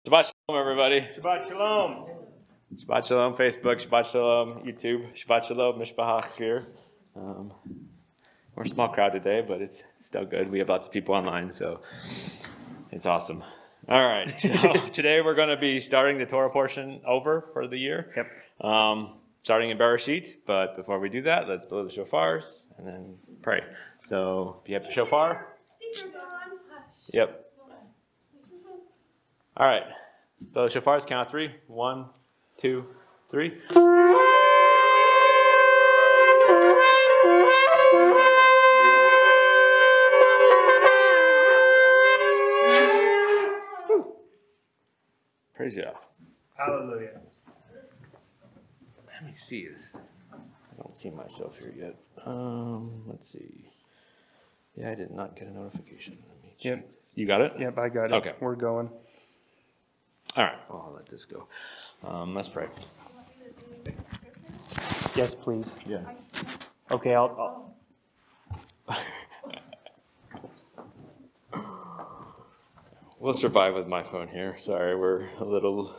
Shabbat Shalom, everybody. Shabbat Shalom. Shabbat Shalom, Facebook. Shabbat Shalom, YouTube. Shabbat Shalom, Mishpachah here. We're a small crowd today, but it's still good. We have lots of people online, so it's awesome. All right, so today we're going to be starting the Torah portion over for the year. Yep. Starting in Bereshit, but before we do that, let's blow the shofars and then pray. So if you have the shofar. Yep. All right. Blow the shofars, count of 3. 1, 2, 3. Praise you. Hallelujah. Let me see this. I don't see myself here yet. Let's see. Yeah, I did not get a notification. Let me check. Yep. You got it? Yep, I got it. Okay. We're going. All right. Well, I'll let this go. Let's pray. Yes, please. Yeah. Okay, I'll We'll survive with my phone here. Sorry, we're a little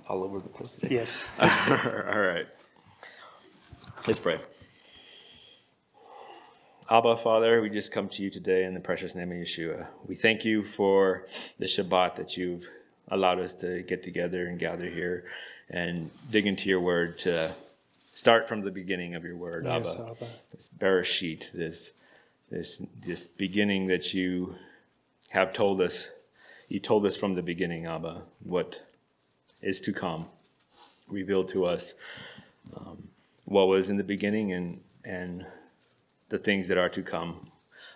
all over the place today. Yes. All right. Let's pray. Abba, Father, we just come to you today in the precious name of Yeshua. We thank you for the Shabbat that you've allowed us to get together and gather here and dig into your word to start from the beginning of your word, Yes, Abba. Abba. This Bereshit, this beginning that you have told us. You told us from the beginning, Abba, what is to come. Revealed to us what was in the beginning and the things that are to come.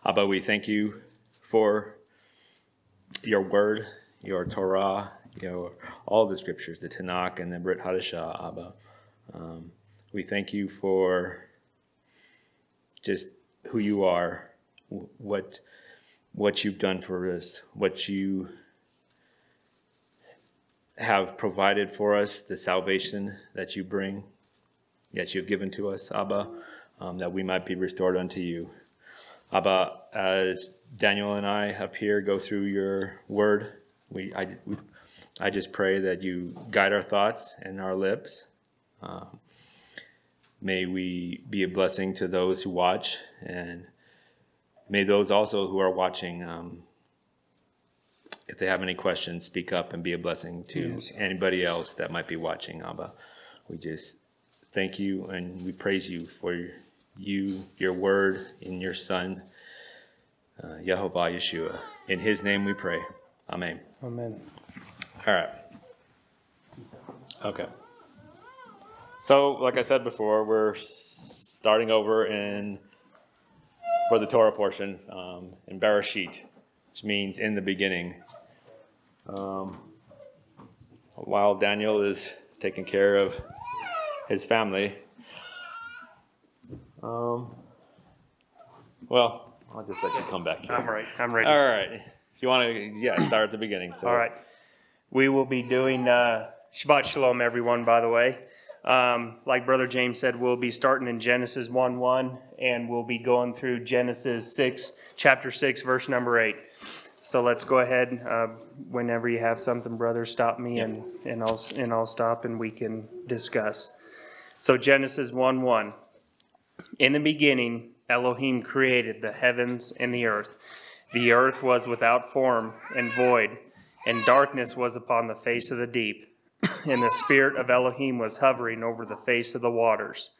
Abba, we thank you for your word, your Torah, all the scriptures, the Tanakh and the Brit Hadashah, Abba. We thank you for just who you are, what you've done for us, what you have provided for us, the salvation that you bring, that you've given to us, Abba, that we might be restored unto you. Abba, as Daniel and I up here go through your word, I just pray that you guide our thoughts and our lips. May we be a blessing to those who watch, and may those also who are watching, if they have any questions, speak up and be a blessing to anybody else that might be watching, Abba. We just thank you and we praise you for your word, in your Son, Yehovah Yeshua. In his name we pray. Amen. Amen. All right. Okay. So, like I said before, we're starting over for the Torah portion in Bereshit, which means in the beginning. While Daniel is taking care of his family, well, I'll just let you come back here. I'm ready. All right. If you want to, start at the beginning. So. All right. We will be doing Shabbat Shalom, everyone, by the way. Like Brother James said, we'll be starting in Genesis 1:1, and we'll be going through Genesis 6, chapter 6, verse number 8. So let's go ahead. Whenever you have something, brother, stop me, and I'll stop, and we can discuss. So Genesis 1:1. In the beginning, Elohim created the heavens and the earth. The earth was without form and void, and darkness was upon the face of the deep. And the spirit of Elohim was hovering over the face of the waters.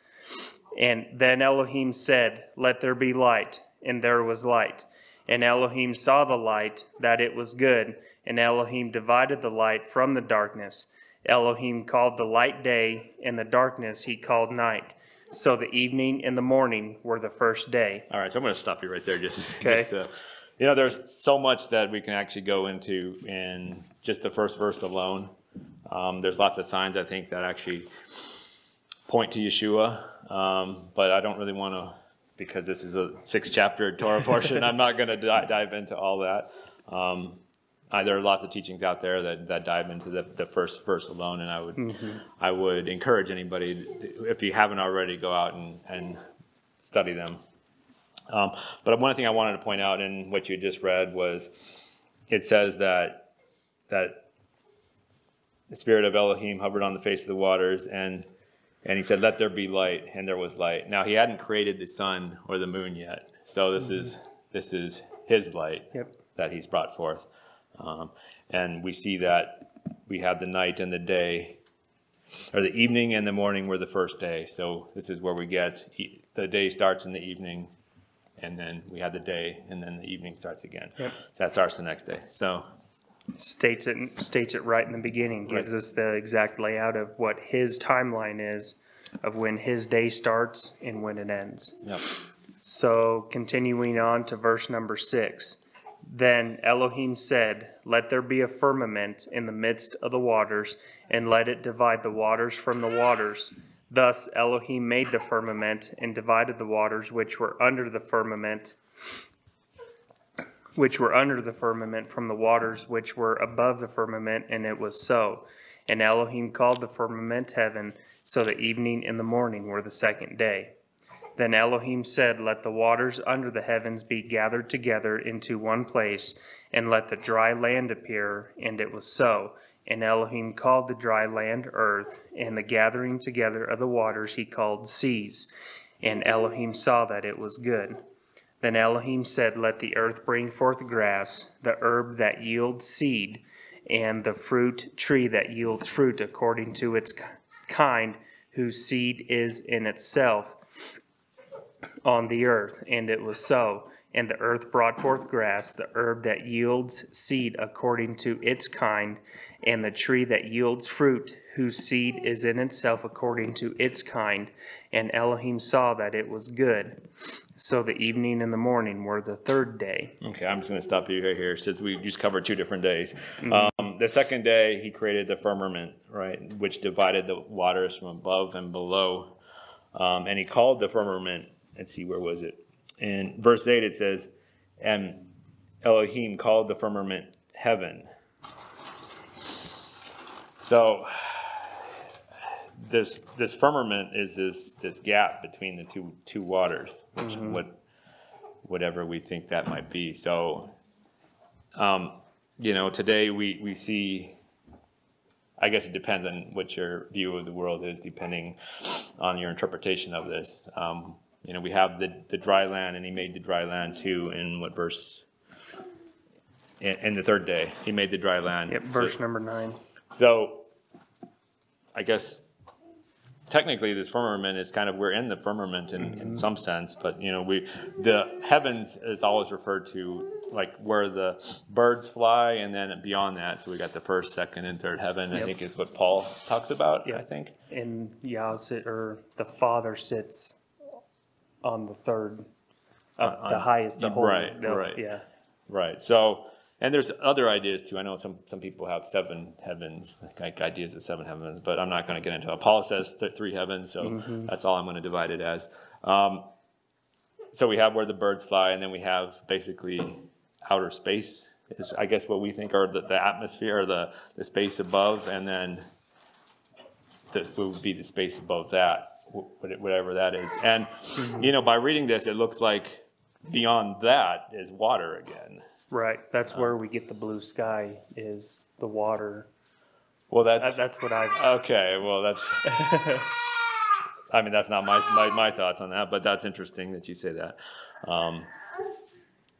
And then Elohim said, "Let there be light," and there was light. And Elohim saw the light, that it was good, and Elohim divided the light from the darkness. Elohim called the light day, and the darkness he called night. So the evening and the morning were the first day. All right, so I'm going to stop you right there. Okay. There's so much that we can actually go into in just the first verse alone. There's lots of signs, I think, that actually point to Yeshua, but I don't really want to, because this is a 6-chapter Torah portion, I'm not going to dive into all that. There are lots of teachings out there that dive into the first verse alone, and I would encourage anybody, if you haven't already, go out and study them. But one thing I wanted to point out in what you just read was it says that the spirit of Elohim hovered on the face of the waters, and he said, "Let there be light," and there was light. Now he hadn't created the sun or the moon yet, so this is his light that he's brought forth, and we see that we have the night and the day, or the evening and the morning were the first day. So this is where we get the day starts in the evening, and then we have the day, and then the evening starts again. So that starts the next day. So states it right in the beginning, gives us the exact layout of what his timeline is, of when his day starts and when it ends. So continuing on to verse number 6. Then Elohim said, "Let there be a firmament in the midst of the waters, and let it divide the waters from the waters." Thus Elohim made the firmament, and divided the waters which were under the firmament from the waters which were above the firmament, and it was so. And Elohim called the firmament heaven. So the evening and the morning were the second day. Then Elohim said, "Let the waters under the heavens be gathered together into one place, and let the dry land appear." And it was so. And Elohim called the dry land earth, and the gathering together of the waters he called seas. And Elohim saw that it was good. Then Elohim said, "Let the earth bring forth grass, the herb that yields seed, and the fruit tree that yields fruit according to its kind, whose seed is in itself on the earth." And it was so. And the earth brought forth grass, the herb that yields seed according to its kind, and the tree that yields fruit, whose seed is in itself according to its kind. And Elohim saw that it was good. So the evening and the morning were the third day. Okay, I'm just going to stop you right here, since we just covered 2 different days. The second day, he created the firmament, right, which divided the waters from above and below. And he called the firmament, let's see, where was it? In verse 8 it says, "And Elohim called the firmament heaven." So this firmament is this gap between the two waters, which whatever we think that might be. So today we see, I guess it depends on what your view of the world is, depending on your interpretation of this. We have the dry land, and he made the dry land too. In what verse? In the third day, he made the dry land. Verse number 9. So I guess technically this firmament is kind of, we're in the firmament in some sense, but the heavens is always referred to like where the birds fly, and then beyond that, so we got the first, second, and third heaven. I think is what Paul talks about. I think. And the Father sits on the third, the highest, the whole. Right. So, and there's other ideas too. I know some people have 7 heavens, like ideas of 7 heavens, but I'm not going to get into it. Paul says 3 heavens, so that's all I'm going to divide it as. So we have where the birds fly, and then we have basically outer space is, I guess, what we think are the atmosphere, or the space above, and then would be the space above that, whatever that is. And by reading this, it looks like beyond that is water again. Right. That's where we get the blue sky, is the water. Well, that's what I. Okay. Well, that's. I mean, that's not my thoughts on that, but that's interesting that you say that.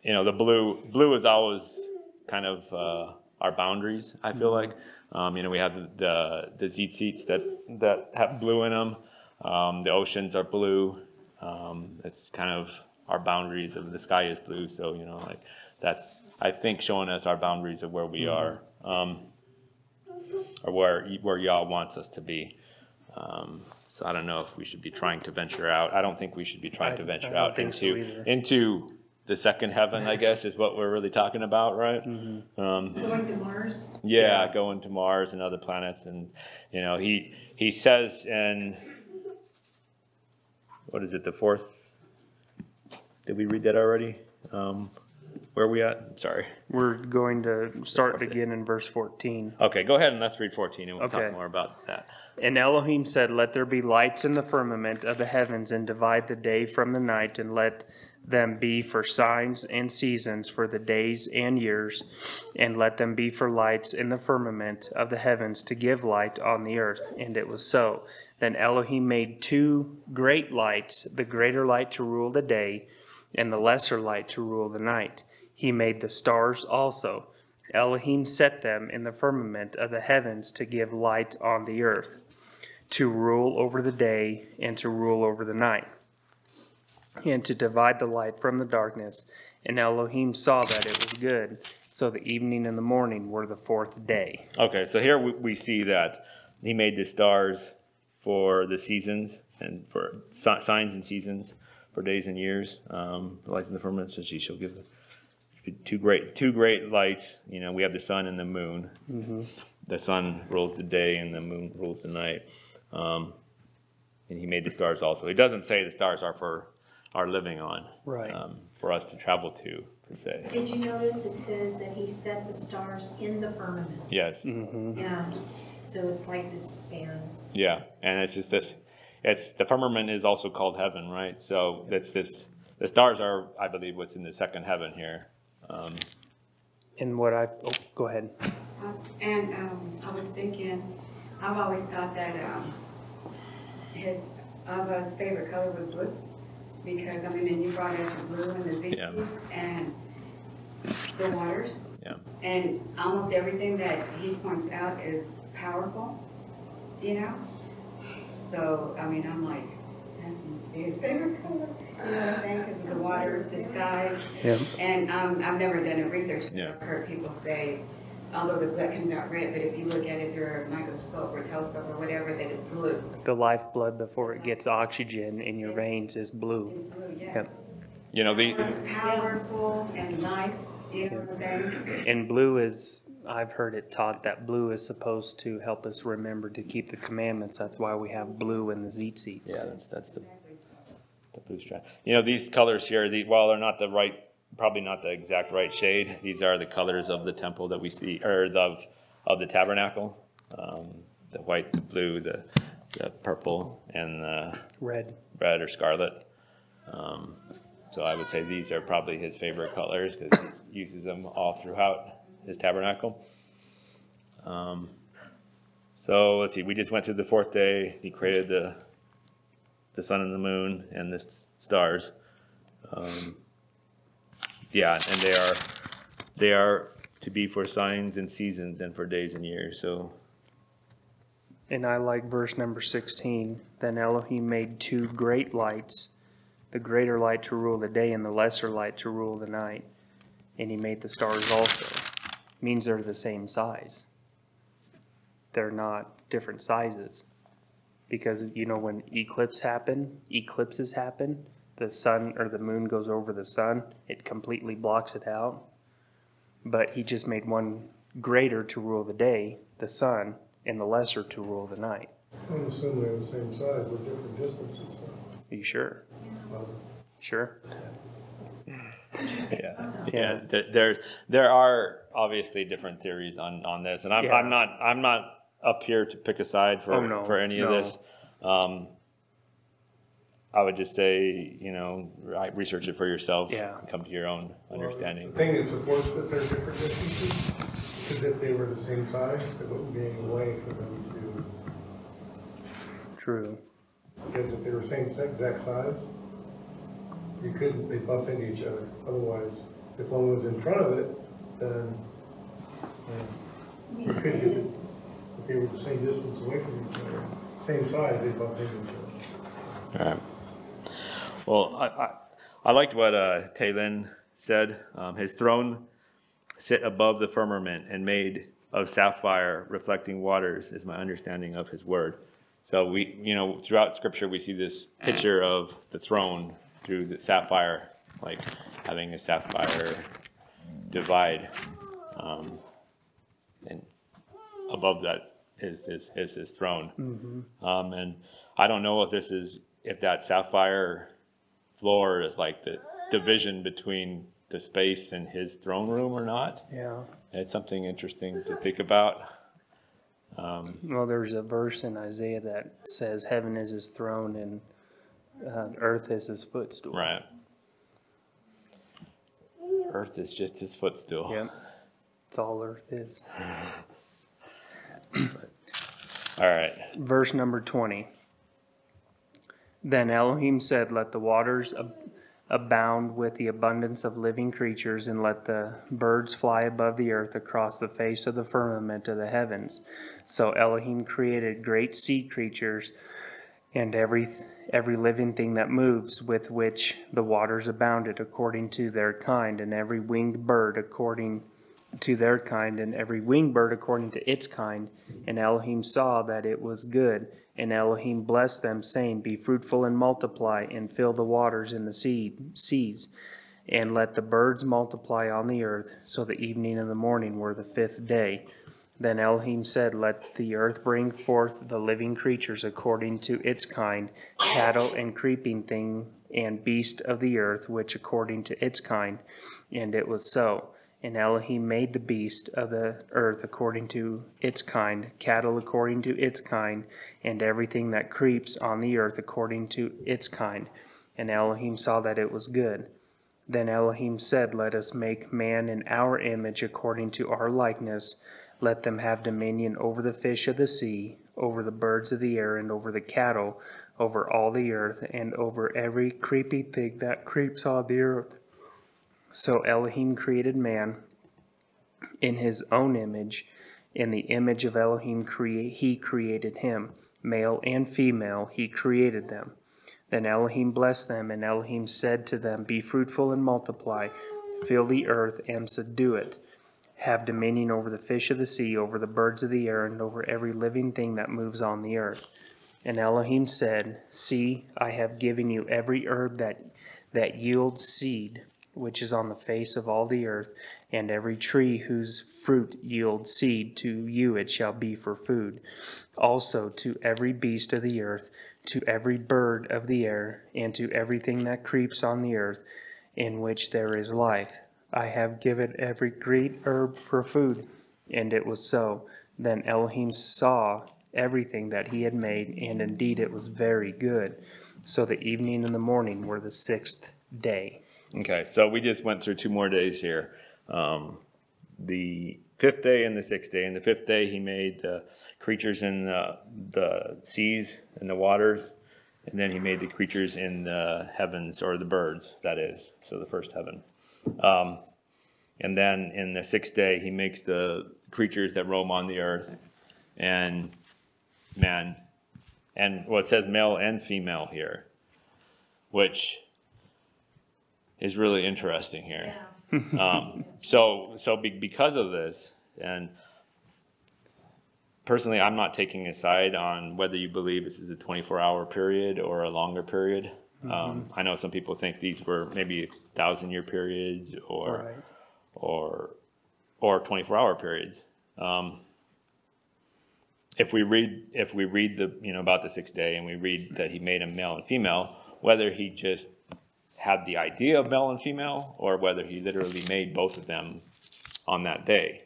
The blue is always kind of our boundaries, I feel like. We have the seats that have blue in them. The oceans are blue. It's kind of our boundaries of the sky is blue. So, that's, I think, showing us our boundaries of where we are, or where Yah wants us to be. So I don't know if we should be trying to venture out. I don't think we should be trying to venture out into the second heaven, I guess, is what we're really talking about, right? Going to Mars? Yeah, going to Mars and other planets. And, he says in, what is it, the 4th? Did we read that already? Where are we at? Sorry. We're going to start again in verse 14. Okay, go ahead and let's read 14, and we'll talk more about that. And Elohim said, "Let there be lights in the firmament of the heavens, and divide the day from the night, and let them be for signs and seasons for the days and years, and let them be for lights in the firmament of the heavens to give light on the earth. And it was so. Then Elohim made 2 great lights, the greater light to rule the day, and the lesser light to rule the night. He made the stars also. Elohim set them in the firmament of the heavens to give light on the earth, to rule over the day and to rule over the night, and to divide the light from the darkness. And Elohim saw that it was good. So the evening and the morning were the 4th day. Okay, so here we see that he made the stars for the seasons and for signs and seasons, for days and years. Lights in the firmament, so she shall give two great lights. You know, we have the sun and the moon. Mm-hmm. The sun rules the day and the moon rules the night. And he made the stars also. He doesn't say the stars are for our living on, right? For us to travel to, per se. Did you notice it says that he set the stars in the firmament? Yes. Mm-hmm. Yeah. So it's like this span. Yeah, and it's just this. It's the firmament is also called heaven, right? So that's this. The stars are, I believe, what's in the second heaven here. And what go ahead. I was thinking, I've always thought that Abba's favorite color was blue, because I mean, and you brought up the blue and the zigzags and the waters, and almost everything that he points out is powerful, you know. So I mean, I'm like, that's his favorite color. You know what I'm saying? Because of the waters, the skies. Yeah. And I've never done a research, but Yeah. I've heard people say, although the blood comes out red, but if you look at it through a microscope or telescope or whatever, that it's blue. The lifeblood before it gets oxygen in your veins is blue. It's blue, yes. Yep. You know Powerful and life, you know what I'm saying? And blue is, I've heard it taught that blue is supposed to help us remember to keep the commandments. That's why we have blue in the tzitzits. Yeah, that's the blue stripe. You know, these colors here, while they're not the right, probably not the exact right shade, these are the colors of the temple that we see, or of the tabernacle. The white, the blue, the purple, and the Red or scarlet. So I would say these are probably his favorite colors because he uses them all throughout his tabernacle. So let's see, we just went through the 4th day. He created the sun and the moon and the stars. Yeah, and they are to be for signs and seasons and for days and years. So, And I like verse number 16. Then Elohim made 2 great lights, the greater light to rule the day and the lesser light to rule the night. And he made the stars also. Means they're the same size. They're not different sizes. Because, you know, when eclipses happen, the sun or the moon goes over the sun, it completely blocks it out. But he just made one greater to rule the day, the sun, and the lesser to rule the night. I'm assuming they're the same size with different distances. Are you sure? Sure. yeah. There are obviously different theories on this, and I'm not up here to pick a side for any of this. I would just say, you know, research it for yourself. Yeah. And come to your own understanding. The thing that supports that they're different distances is if they were the same size, there wouldn't be any way for them to. True. Because if they were same exact size, they bump into each other. Otherwise, if one was in front of it, then you could get, if they were the same distance away from each other, same size, they bump into each other. All right. Well, I liked what Talon said. His throne sit above the firmament and made of sapphire reflecting waters is my understanding of his word. So we, you know, throughout scripture, we see this picture of the throne through the sapphire, like having a sapphire divide. And above that is his throne. Mm-hmm. And I don't know if that sapphire floor is like the division between the space and his throne room or not. Yeah. It's something interesting to think about. Well, there's a verse in Isaiah that says heaven is his throne and earth is his footstool. Right. Earth is just his footstool. Yep. It's all earth is. All right. Verse number 20. Then Elohim said, let the waters abound with the abundance of living creatures, and let the birds fly above the earth across the face of the firmament of the heavens. So Elohim created great sea creatures and every living thing that moves, with which the waters abounded according to their kind, and every winged bird according to their kind, and every winged bird according to its kind. And Elohim saw that it was good. And Elohim blessed them, saying, be fruitful and multiply, and fill the waters in the seas, and let the birds multiply on the earth. So the evening and the morning were the 5th day. Then Elohim said, let the earth bring forth the living creatures according to its kind, cattle and creeping thing, and beast of the earth, which according to its kind. And it was so. And Elohim made the beast of the earth according to its kind, cattle according to its kind, and everything that creeps on the earth according to its kind. And Elohim saw that it was good. Then Elohim said, let us make man in our image according to our likeness. Let them have dominion over the fish of the sea, over the birds of the air, and over the cattle, over all the earth, and over every creepy thing that creeps on the earth. So Elohim created man in his own image. In the image of Elohim he created him. Male and female he created them. Then Elohim blessed them, and Elohim said to them, be fruitful and multiply, fill the earth and subdue it. Have dominion over the fish of the sea, over the birds of the air, and over every living thing that moves on the earth. And Elohim said, see, I have given you every herb that yields seed, which is on the face of all the earth, and every tree whose fruit yields seed, to you it shall be for food. Also to every beast of the earth, to every bird of the air, and to everything that creeps on the earth, in which there is life, I have given every green herb for food. And it was so. Then Elohim saw everything that he had made, and indeed it was very good. So the evening and the morning were the 6th day. Okay, so we just went through 2 more days here. The 5th day and the 6th day. And the 5th day he made the creatures in the seas and the waters. And then he made the creatures in the heavens, or the birds, that is. So the first heaven. And then in the 6th day he makes the creatures that roam on the earth and man. And well, it says male and female here, which is really interesting here. Yeah. Because of this, and personally, I'm not taking a side on whether you believe this is a 24-hour period or a longer period. Mm-hmm. I know some people think these were maybe 1,000-year periods or 24-hour periods. If we read the about the 6th day, and we read that he made them male and female, whether he just had the idea of male and female, or whether he literally made both of them on that day,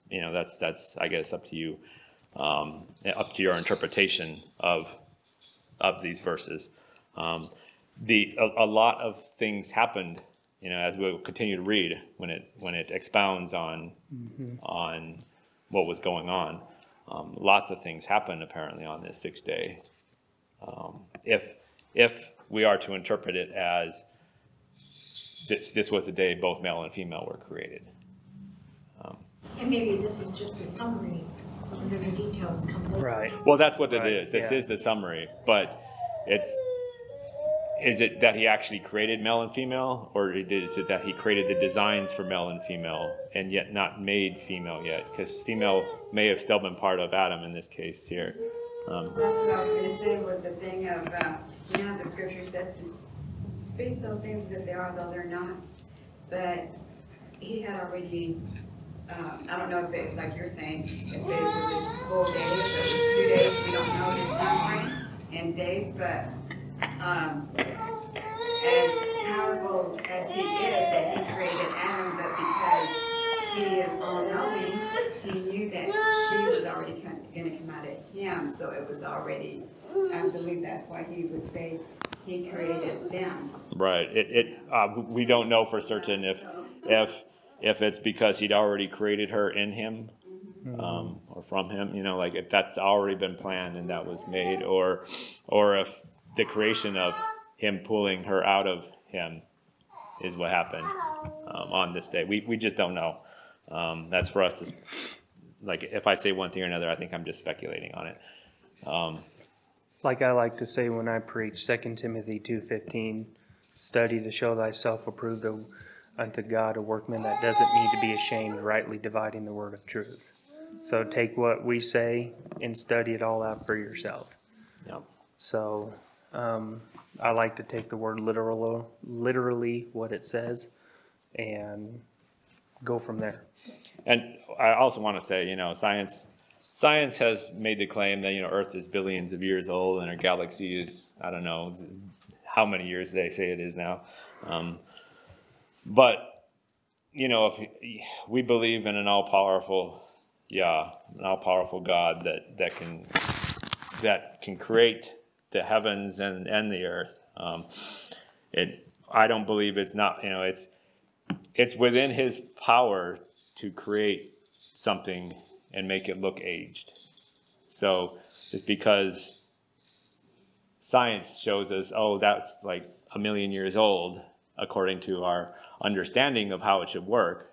that's I guess up to you, up to your interpretation of these verses. A lot of things happened, as we'll continue to read when it expounds on what was going on. Lots of things happened apparently on this 6th day. If we are to interpret it as this was the day both male and female were created. And maybe this is just a summary, and then the details come later. Right. Well, that's what it is. This is the summary, but is it that he actually created male and female, or is it that he created the designs for male and female and yet not made female yet? Because female may have still been part of Adam in this case here. That's what I was going to say, was the thing of, the scripture says to speak those things as if they are, though they're not. But he had already, I don't know if it, like you're saying, if it was a full day, if it was 2 days, we don't know the time frame and days, but as powerful as he is that he created Adam, but because he is all-knowing, he knew that she was already going to come out of him, so it was already, I believe that's why he would say he created them. Right. We don't know for certain if it's because he'd already created her in him, or from him. You know, like if that's already been planned and that was made, or if the creation of him pulling her out of him is what happened on this day. We just don't know. That's for us to, like, if I say one thing or another, I think I'm just speculating on it. Like I like to say when I preach, 2 Timothy 2:15, study to show thyself approved unto God, a workman that doesn't need to be ashamed, rightly dividing the word of truth. So take what we say and study it all out for yourself. Yep. So I like to take the word literally what it says and go from there. And I also want to say, you know, science has made the claim that, you know, Earth is billions of years old and our galaxy is, I don't know how many years they say it is now. But, you know, if we believe in an all-powerful God that can create the heavens and the earth. I don't believe it's not, you know, it's within his power to create something and make it look aged. So it's because science shows us, oh, that's like 1 million years old, according to our understanding of how it should work.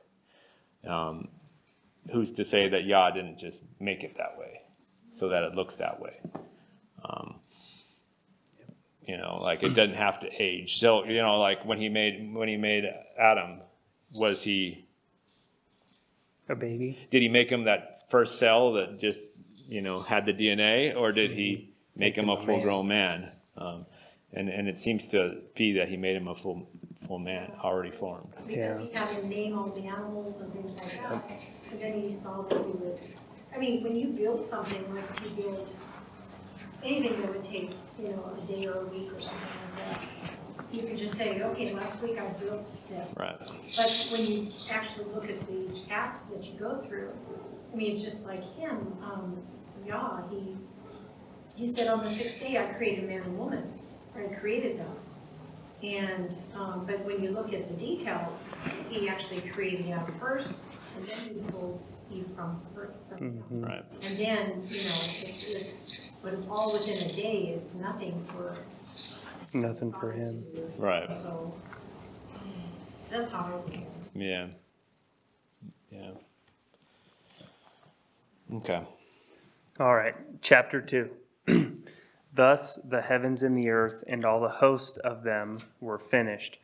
Who's to say that Yah didn't just make it that way so that it looks that way? You know, like it doesn't have to age. So, you know, like when he made Adam, was he A baby? Did he make him that first cell that just, you know, had the DNA, or did he make him a full-grown man? And it seems to be that he made him a full man, already formed. Because he had to name all the animals and things like that. But then he saw that he was, I mean, when you build something like you build anything that would take, you know, a day or a week or something like that, you could just say, okay, last week I built this. Right. But when you actually look at the tasks that you go through, I mean, it's just like him, Yah, he said on the sixth day I created man and woman, or I created them. And, but when you look at the details, he actually created Adam first, and then he pulled Eve from Adam. Right. And then, you know, it's, but it's all within a day, it's nothing for. Nothing for him. Right. So, that's how I look at it. Yeah. Yeah. Okay. All right, chapter 2. Thus the heavens and the earth and all the host of them were finished.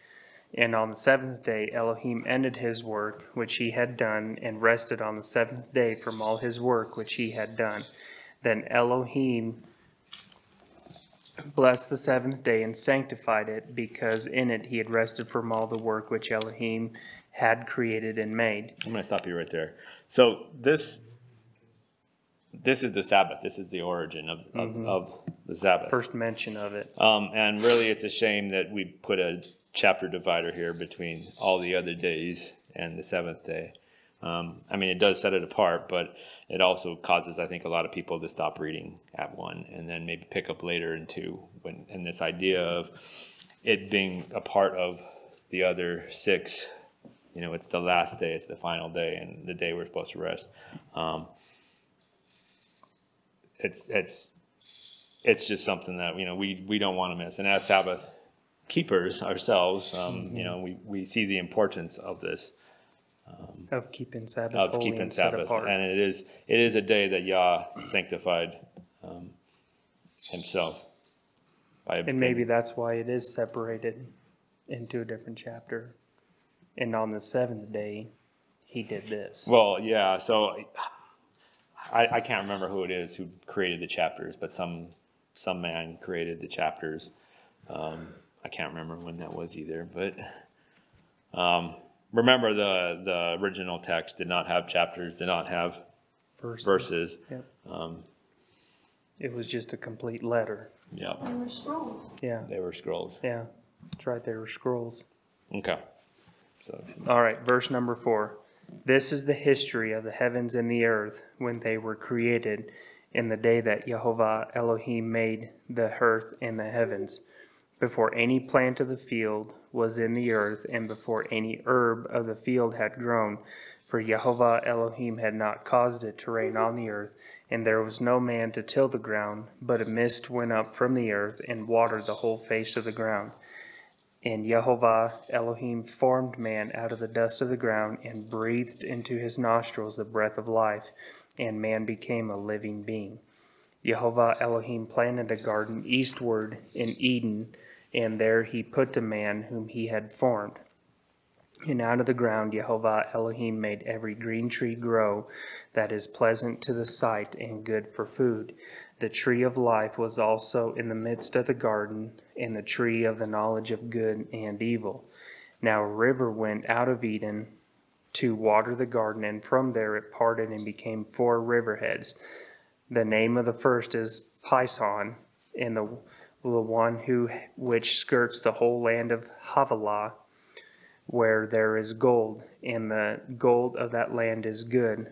And on the seventh day Elohim ended his work which he had done, and rested on the seventh day from all his work which he had done. Then Elohim blessed the seventh day and sanctified it, because in it he had rested from all the work which Elohim had created and made. I'm going to stop you right there. So this is the Sabbath. This is the origin of the Sabbath. First mention of it. And really, it's a shame that we put a chapter divider here between all the other days and the seventh day. I mean, it does set it apart, but it also causes, I think, a lot of people to stop reading at 1 and then maybe pick up later in 2. And this idea of it being a part of the other 6, you know, it's the last day, it's the final day, and the day we're supposed to rest. It's just something that, you know, we don't want to miss. And as Sabbath keepers ourselves, you know, we see the importance of this. Of keeping Sabbath Of holy keeping and set Sabbath, apart. and it is a day that Yah sanctified himself by And maybe that's why it is separated into a different chapter. And on the seventh day, he did this. Well, yeah. So I can't remember who it is who created the chapters, but some man created the chapters. I can't remember when that was either, but. Remember, the original text did not have chapters, did not have verses. Yep. It was just a complete letter. Yeah. They were scrolls. Yeah. They were scrolls. Yeah. That's right, they were scrolls. Okay. So. All right, verse number 4. This is the history of the heavens and the earth when they were created, in the day that Jehovah Elohim made the earth and the heavens. before any plant of the field was in the earth, and before any herb of the field had grown, for Jehovah Elohim had not caused it to rain on the earth, and there was no man to till the ground, but a mist went up from the earth and watered the whole face of the ground. And Jehovah Elohim formed man out of the dust of the ground, and breathed into his nostrils the breath of life, and man became a living being. Jehovah Elohim planted a garden eastward in Eden, and there he put the man whom he had formed. And out of the ground Jehovah Elohim made every green tree grow that is pleasant to the sight and good for food. The tree of life was also in the midst of the garden, and the tree of the knowledge of good and evil. Now a river went out of Eden to water the garden, and from there it parted and became 4 riverheads. The name of the first is Pison, and the one which skirts the whole land of Havilah, where there is gold, and the gold of that land is good.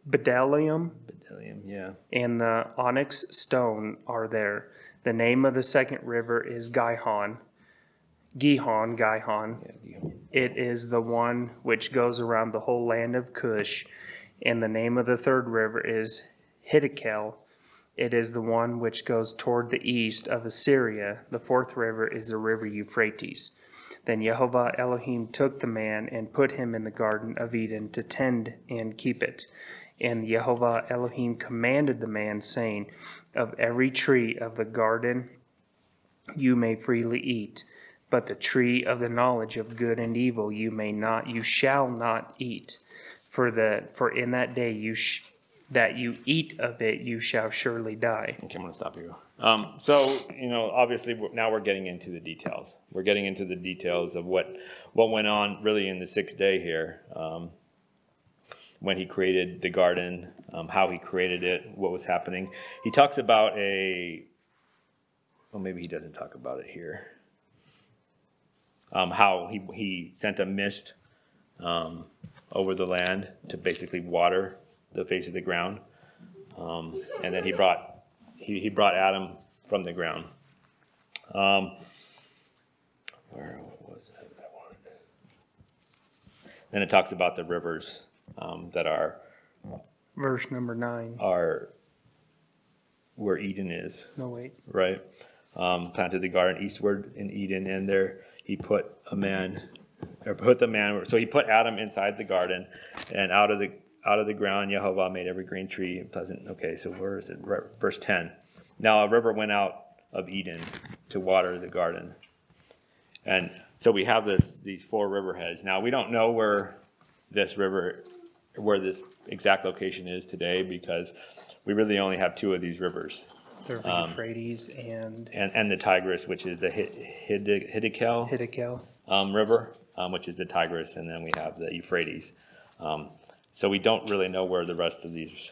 Bdellium, yeah. and the onyx stone are there. The name of the second river is Gihon. Yeah, It is the one which goes around the whole land of Cush. And the name of the third river is Hiddekel. It is the one which goes toward the east of Assyria. The fourth river is the river Euphrates. Then Jehovah Elohim took the man and put him in the garden of Eden to tend and keep it. And Jehovah Elohim commanded the man, saying, of every tree of the garden you may freely eat, but the tree of the knowledge of good and evil you shall not eat. For in that day that you eat of it, you shall surely die. Okay, I'm going to stop you. So, obviously now we're getting into the details. We're getting into the details of what went on really in the 6th day here. When he created the garden, how he created it, what was happening. He talks about maybe he doesn't talk about it here. How he sent a mist over the land to basically water the face of the ground, and then he brought Adam from the ground. Where was that? Then it talks about the rivers that are Verse number 9. are where Eden is. No, wait. Right, planted the garden eastward in Eden, and there he put the man. So he put Adam inside the garden, and out of the ground Jehovah made every green tree pleasant. Okay, so where is it? Verse 10. Now a river went out of Eden to water the garden, and so we have these 4 riverheads. Now we don't know where this exact location is today, because we really only have 2 of these rivers. The Euphrates and the Tigris, which is the Hiddekel river, which is the Tigris, and then we have the Euphrates. So we don't really know where the rest of these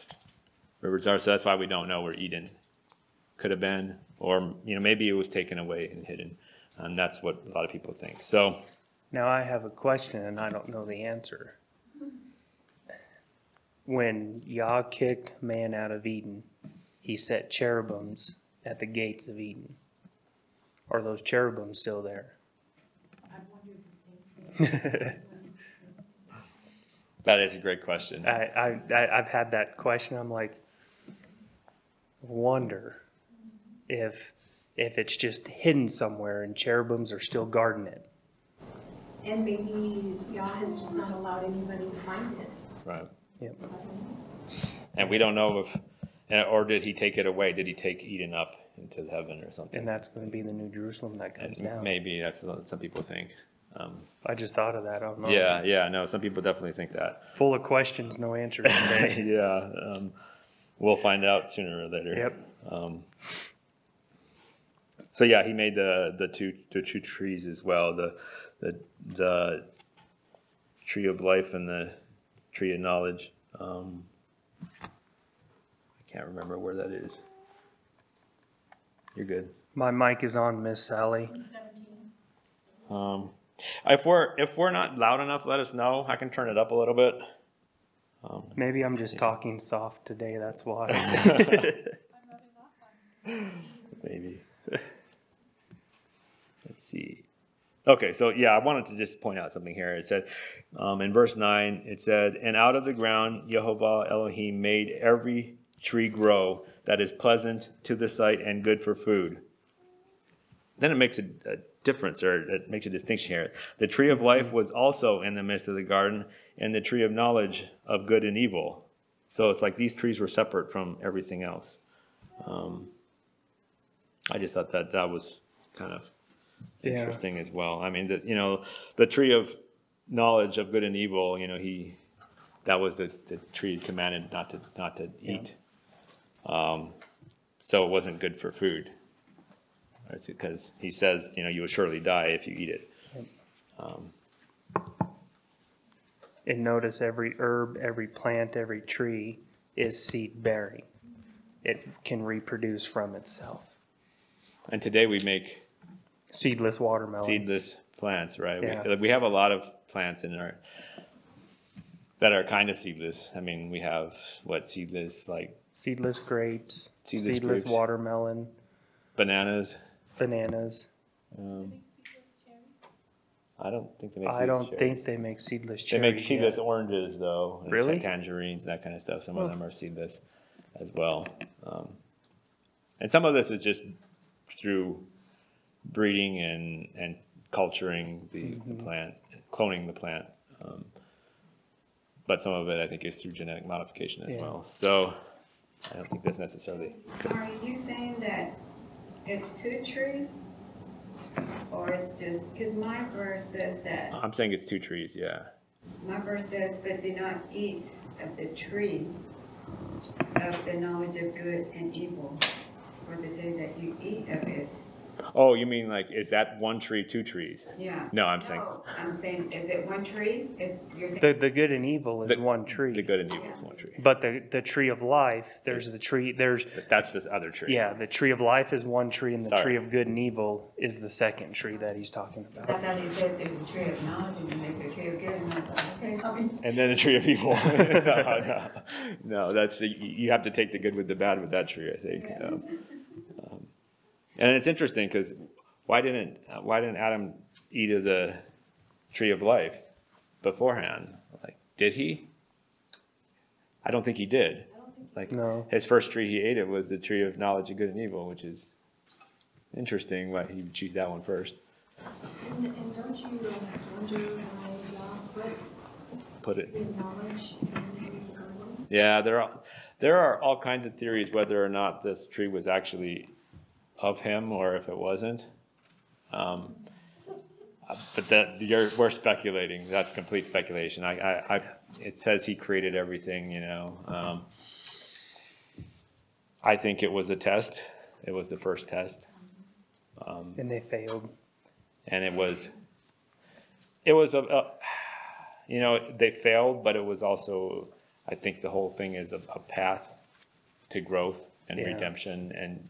rivers are. So that's why we don't know where Eden could have been, or maybe it was taken away and hidden. And that's what a lot of people think. So now I have a question, and I don't know the answer. When Yah kicked man out of Eden, he set cherubims at the gates of Eden. Are those cherubims still there? I wondered the same thing. that is a great question. I've had that question. I'm like, wonder if it's just hidden somewhere and cherubims are still guarding it. And maybe Yah has just not allowed anybody to find it. Right. Yep. And we don't know or did he take it away? Did he take Eden up into heaven or something? And that's going to be the New Jerusalem that comes down. Maybe that's what some people think. I just thought of that. I don't know. Yeah, no, some people definitely think that. Full of questions, no answers today. Yeah, we'll find out sooner or later. Yep. So yeah, he made the two trees as well, the tree of life and the tree of knowledge. I can't remember where that is. You're good. My mic is on, Miss Sally. 17. If we're not loud enough, let us know. I can turn it up a little bit. Maybe I'm just talking soft today, that's why. Maybe. Let's see. Okay, so yeah, I wanted to just point out something here. It said, in verse 9, it said, "And out of the ground Jehovah Elohim made every tree grow that is pleasant to the sight and good for food." Then it makes a difference, or it makes a distinction here. "The tree of life was also in the midst of the garden, and the tree of knowledge of good and evil." So it's like these trees were separate from everything else. I just thought that was kind of interesting as well. I mean, the tree of knowledge of good and evil, that was the tree commanded not to eat. So it wasn't good for food. It's because he says, you will surely die if you eat it. And notice every herb, every plant, every tree is seed bearing. It can reproduce from itself. And today we make seedless watermelon. Seedless plants, right? Yeah. We have a lot of plants that are kind of seedless. I mean, we have seedless, like seedless grapes, seedless grapes, watermelon, bananas. I don't think they make. I don't think they make seedless cherries. They make seedless oranges, though. And really? Tangerines, that kind of stuff. Some of them are seedless as well. And some of this is just through breeding and culturing the plant, cloning the plant. But some of it, I think, is through genetic modification as well. So I don't think that's necessarily good. Are you saying that it's two trees? Or it's just, because my verse says that. I'm saying it's two trees, yeah. My verse says, "But do not eat of the tree of the knowledge of good and evil, for the day that you eat of it." Oh, you mean is that one tree, two trees? Yeah. No, I'm saying. I'm saying, is it one tree? You're saying the good and evil is one tree. The good and evil is one tree. But the tree of life, there's the tree. That's this other tree. Yeah, the tree of life is one tree, and the tree of good and evil is the second tree that he's talking about. I thought he said there's a tree of knowledge and then there's a tree of good, and I was like, okay. And then the tree of evil. No, that's you have to take the good with the bad with that tree, I think. And it's interesting because why didn't Adam eat of the tree of life beforehand? Did he? I don't think he did. No. His first tree he ate it was the tree of knowledge of good and evil, which is interesting why he would choose that one first. And don't you wonder why God put it in knowledge in the garden? Yeah, there are all kinds of theories whether or not this tree was actually of him or if it wasn't. But we're speculating. That's complete speculation. It says he created everything, I think it was a test. It was the first test. And they failed. And it was they failed, but it was also, I think the whole thing is a path to growth and redemption and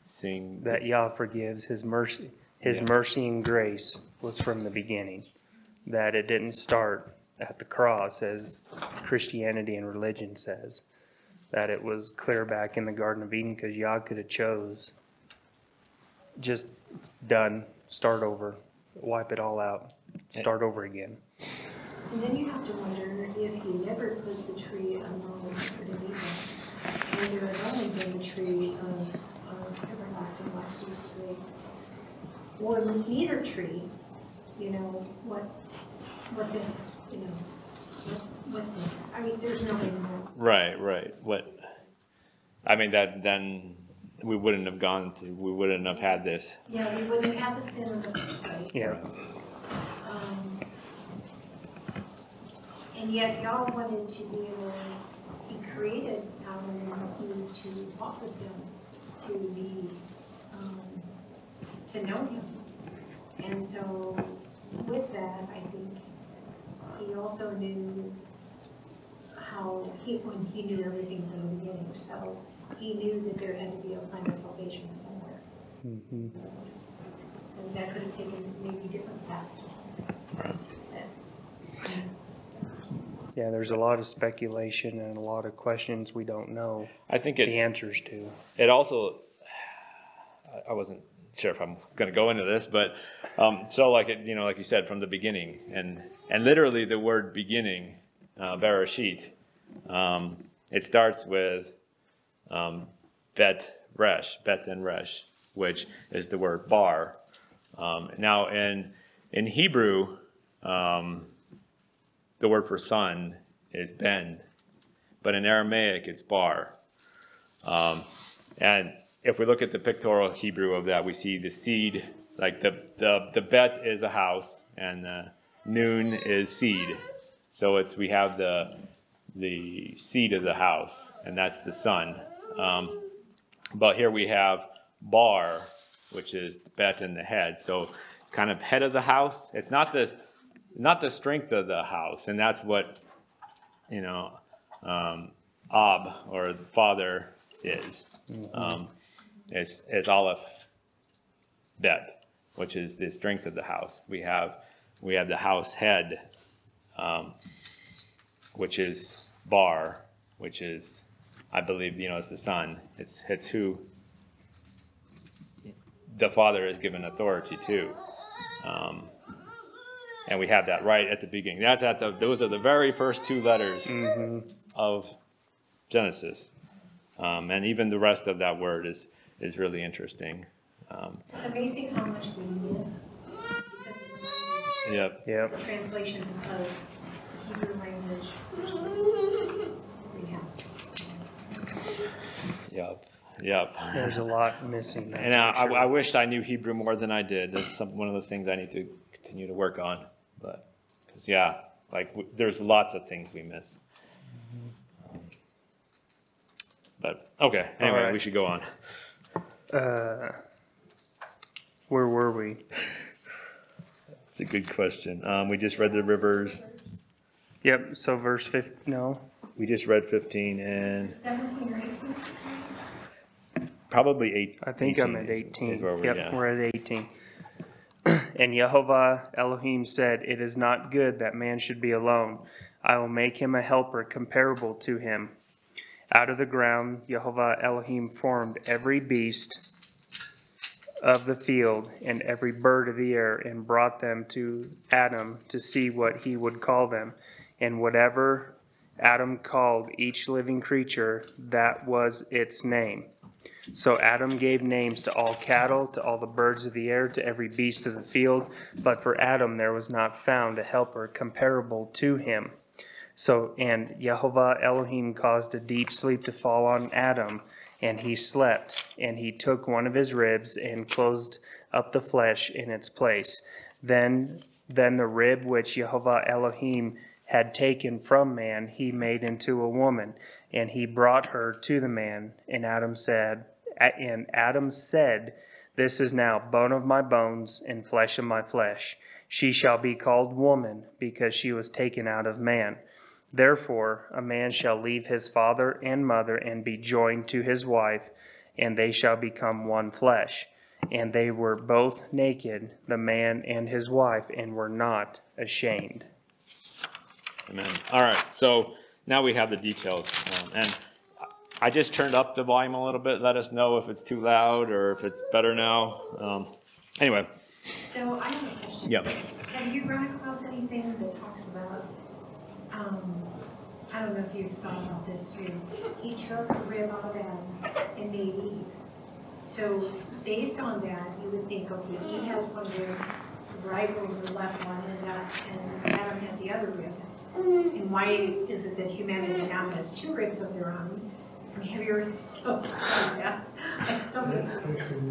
seeing that Yah forgives. His mercy and grace was from the beginning. That it didn't start at the cross, as Christianity and religion says. That it was clear back in the Garden of Eden, because Yah could have chose just done, start over, wipe it all out, start over again. And then you have to wonder if he never put the tree of knowledge of good and evil, and there had only been the tree of everlasting life, basically, or neither tree, what then, what then? I mean, there's no way to know. Right. Then we wouldn't have we wouldn't have had this. Yeah, we wouldn't have had the sin in the first place. Yeah. And yet God wanted to be able, he created Adam and Eve to walk with him, to be, to know him. And so with that, I think he also knew when he knew everything from the beginning. So he knew that there had to be a plan of salvation somewhere. Mm-hmm. So that could have taken maybe different paths. Right. Yeah, there's a lot of speculation and a lot of questions we don't know I think the answers to. it also, I wasn't sure if I'm going to go into this, but so like it, like you said, from the beginning, and literally the word beginning, Bereshit, it starts with bet and resh, which is the word bar. Now in Hebrew, the word for son is ben, but in Aramaic it's bar. And if we look at the pictorial Hebrew of that, we see the seed, like the bet is a house, and the noon is seed. So we have the seed of the house, and that's the son. But here we have bar, which is the bet in the head. So it's kind of head of the house. It's not the strength of the house, and that's what Ab, or the father, is. Is Aleph bet, which is the strength of the house. We have the house head, which is bar, which is, I believe, it's the son. It's who the father is given authority to. And we have that right at the beginning. Those are the very first two letters of Genesis. And even the rest of that word is really interesting. It's amazing how much we miss because of the language. Yep. The translation of Hebrew language versus we have. Yep. There's a lot missing. And I wished I knew Hebrew more than I did. That's one of those things I need to continue to work on. But because there's lots of things we miss. But okay. Anyway, right. We should go on. Where were we? It's a good question. We just read the rivers. Yep. So verse 15. No. We just read 15 and 17 or 18. probably 8. I think 18 I'm at 18. is where We're at 18. And Yehovah Elohim said, "It is not good that man should be alone. I will make him a helper comparable to him." Out of the ground, Yehovah Elohim formed every beast of the field and every bird of the air and brought them to Adam to see what he would call them. And whatever Adam called each living creature, that was its name. So Adam gave names to all cattle, to all the birds of the air, to every beast of the field. But for Adam there was not found a helper comparable to him. And Yehovah Elohim caused a deep sleep to fall on Adam, and he slept. And he took one of his ribs and closed up the flesh in its place. Then the rib which Yehovah Elohim had taken from man, he made into a woman, and he brought her to the man. And Adam said, "This is now bone of my bones and flesh of my flesh. She shall be called woman, because she was taken out of man. Therefore a man shall leave his father and mother and be joined to his wife, and they shall become one flesh. And they were both naked, the man and his wife, and were not ashamed." Amen. All right. So now we have the details. And I just turned up the volume a little bit. Let us know if it's too loud or if it's better now. Anyway. So I have a question. Yeah. Have you run across anything that talks about, I don't know if you've thought about this too. He took a rib out of Adam and made Eve. So based on that, you would think, okay, Eve has one rib, the right over the left one, and Adam had the other rib. And why is it that humanity now has two ribs of their own? I mean, have you ever thought about that? I don't know. Actually,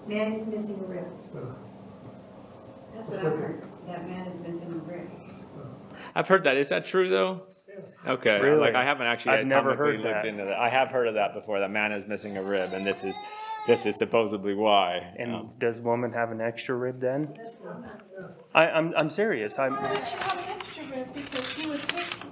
Man is missing a rib. That's what I've heard, that man is missing a rib. I've heard that. Is that true, though? Okay. Really? Like, I haven't actually I've never heard looked that. into that. I have heard of that before, that man is missing a rib, and this is supposedly why. And does woman have an extra rib then? I'm serious. She had an extra rib because he was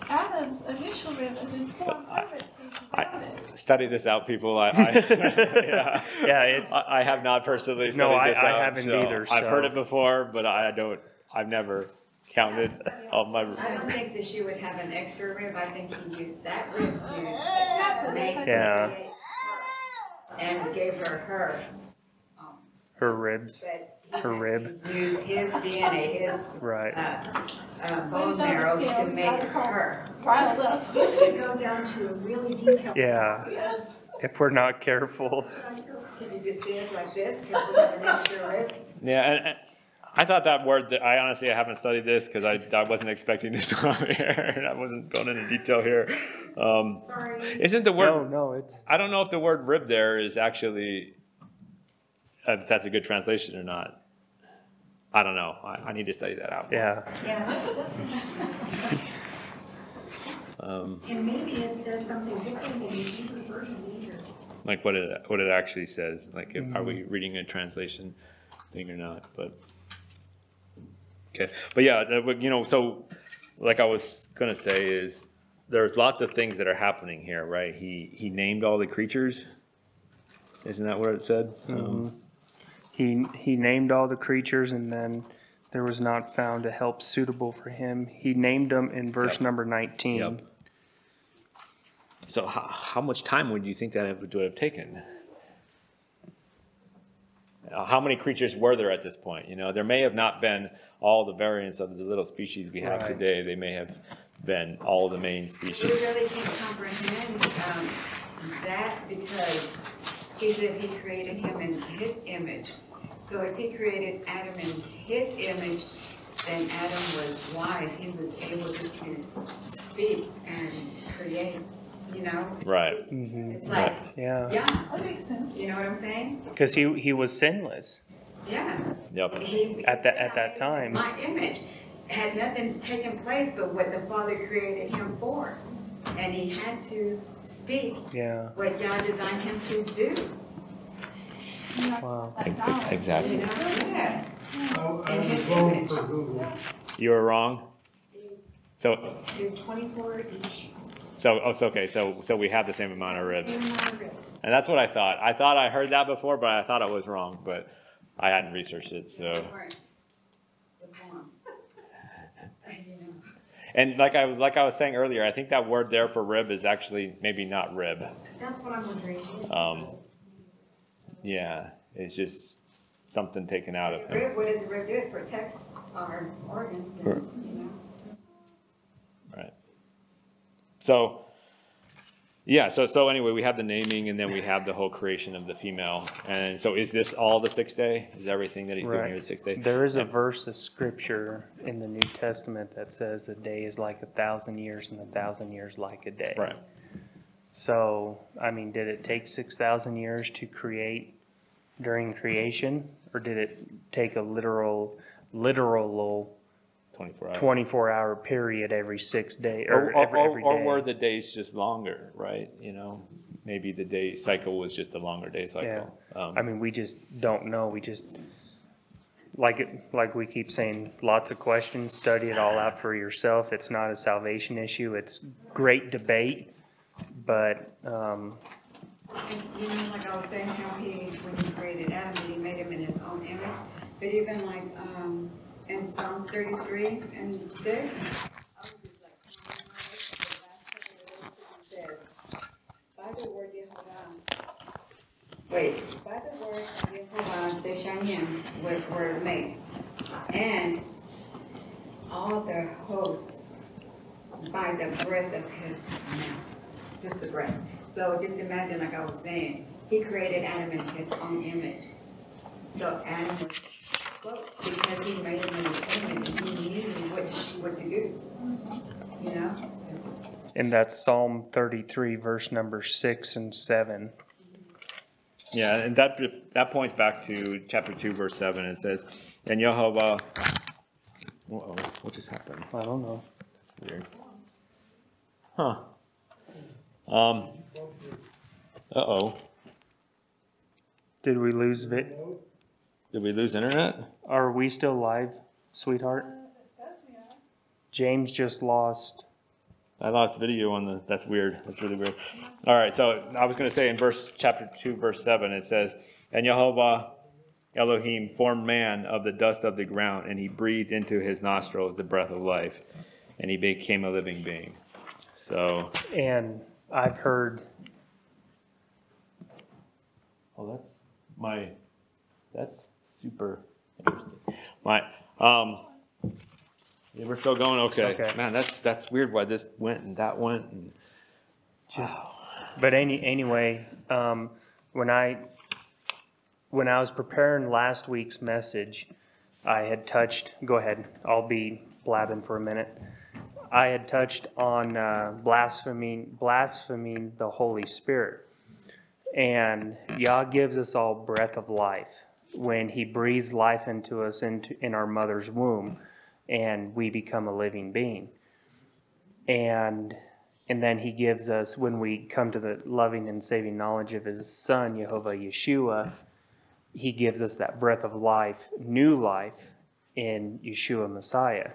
Adam's initial rib and then formed of it. I study this out, people. Yeah, it's. I have not personally studied this out. I haven't either. So. I've heard it before, but I've never counted all my. I don't think that she would have an extra rib. I think he used that rib to make Yeah. and gave her Her ribs. but Her rib. use his DNA, his Right. bone marrow to make her. Riled up. This could go down to a really detailed. Yeah. Yes. If we're not careful. Can you just see it like this? Because we have an extra rib. Yeah, and I thought that word. That I honestly haven't studied this because I wasn't expecting this to come here. I wasn't going into detail here. Sorry. Isn't the word? No, it's. I don't know if the word rib there is actually. If that's a good translation or not. I don't know. I need to study that out. Yeah. Yeah, that's interesting. And maybe it says something different than the Hebrew version either. Like what it actually says. Like, are we reading a translation thing or not? But okay. But yeah, so like I was gonna say is there's lots of things that are happening here, right? He named all the creatures. Isn't that what it said? He named all the creatures, and then there was not found a help suitable for him. He named them in verse number 19. Yep. So how much time would you think that would have taken? How many creatures were there at this point? There may have not been all the variants of the little species we have today. They may have been all the main We species. really can't comprehend that because he said he created him in his image. So if he created Adam in his image, then Adam was wise. He was able just to speak and create, Right. It's like, Yeah. That makes sense. you know what I'm saying? Because he was sinless. Yeah. Yep. He At that said, time. My image had nothing taken place but what the Father created him for. And he had to speak Yeah. what God designed him to do. Wow. Exactly. Yes. I In his was wrong image. for Google. You were wrong. So They're 24 each. okay. So we have the same amount of ribs. Same amount of ribs. And that's what I thought. I thought I heard that before, but I thought I was wrong. But I hadn't researched it. So, Right. The form. and like I was saying earlier, I think that word there for rib is actually maybe not rib. That's what I'm wondering. Yeah, it's just something taken out of him. Rib, what does the rib do? It protects our organs and, Right. So, yeah. So anyway, we have the naming, and then we have the whole creation of the female. And so, is this all the 6th day? Is everything that he's doing here the 6th day? There is a verse of scripture in the New Testament that says a day is like 1,000 years and 1,000 years like a day. Right. So, I mean, did it take 6,000 years to create during creation, or did it take a literal 24 hours. 24-hour period every 6 days or every day? Or were the days just longer, right? Maybe the day cycle was just a longer day cycle. I mean, we just don't know. We just like we keep saying, lots of questions. Study it all out for yourself. It's not a salvation issue. It's great debate, but like I was saying, how when he created Adam, he made him in his own image. But even like in Psalms 33 and 6, I was just like, by the word Yehovah, by the word Yehovah, the Shayim were made, and all the host by the breath of his mouth, just the breath. So just imagine, like I was saying, he created Adam in his own image. So Adam spoke because he made him in his image, and he knew what to do. and that's Psalm 33, verse number 6 and 7. Yeah, and that points back to chapter 2, verse 7. It says, "And Yehovah." Uh-oh, what just happened? I don't know. That's weird. Huh. Uh-oh. Did we lose Did we lose internet? Are we still live, sweetheart? James just lost. I lost video on that's weird. That's really weird. All right, so I was going to say in chapter 2, verse 7, it says, "And Yehovah Elohim formed man of the dust of the ground, and he breathed into his nostrils the breath of life, and he became a living being. So, And I've heard, well, that's super interesting. Yeah, we're still going. Okay. Man, that's weird. Why this went and that went and just, but anyway, when I was preparing last week's message, I had touched, go ahead, I'll be blabbing for a minute. I had touched on blaspheming the Holy Spirit. And Yah gives us all breath of life when he breathes life into us in our mother's womb, and we become a living being. And then he gives us, when we come to the loving and saving knowledge of his Son, Yehovah Yeshua, he gives us that breath of life, new life in Yeshua Messiah.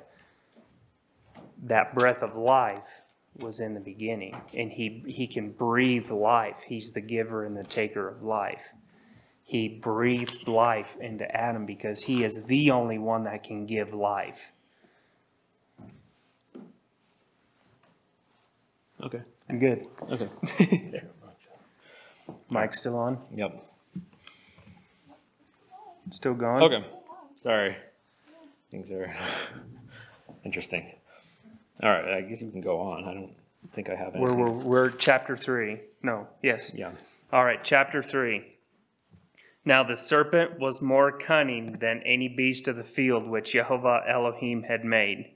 That breath of life was in the beginning, and he can breathe life. He's the giver and the taker of life. He breathed life into Adam because he is the only one that can give life. okay. I'm good. Okay. Mic's still on? Yep. Still going? Okay. Sorry. Things are interesting. All right. I guess you can go on. I don't think I have anything. We're chapter 3. No. Yes. Yeah. All right. Chapter 3. Now the serpent was more cunning than any beast of the field which Yehovah Elohim had made.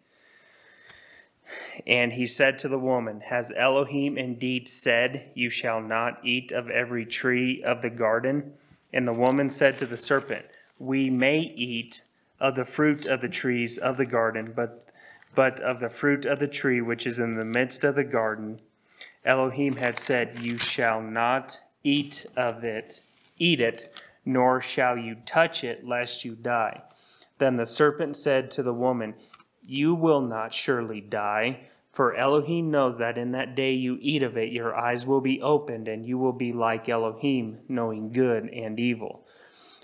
And he said to the woman, has Elohim indeed said, you shall not eat of every tree of the garden? And the woman said to the serpent, we may eat of the fruit of the trees of the garden, but of the fruit of the tree which is in the midst of the garden, Elohim had said, you shall not eat it, nor shall you touch it, lest you die. Then the serpent said to the woman, you will not surely die, for Elohim knows that in that day you eat of it, your eyes will be opened, and you will be like Elohim, knowing good and evil.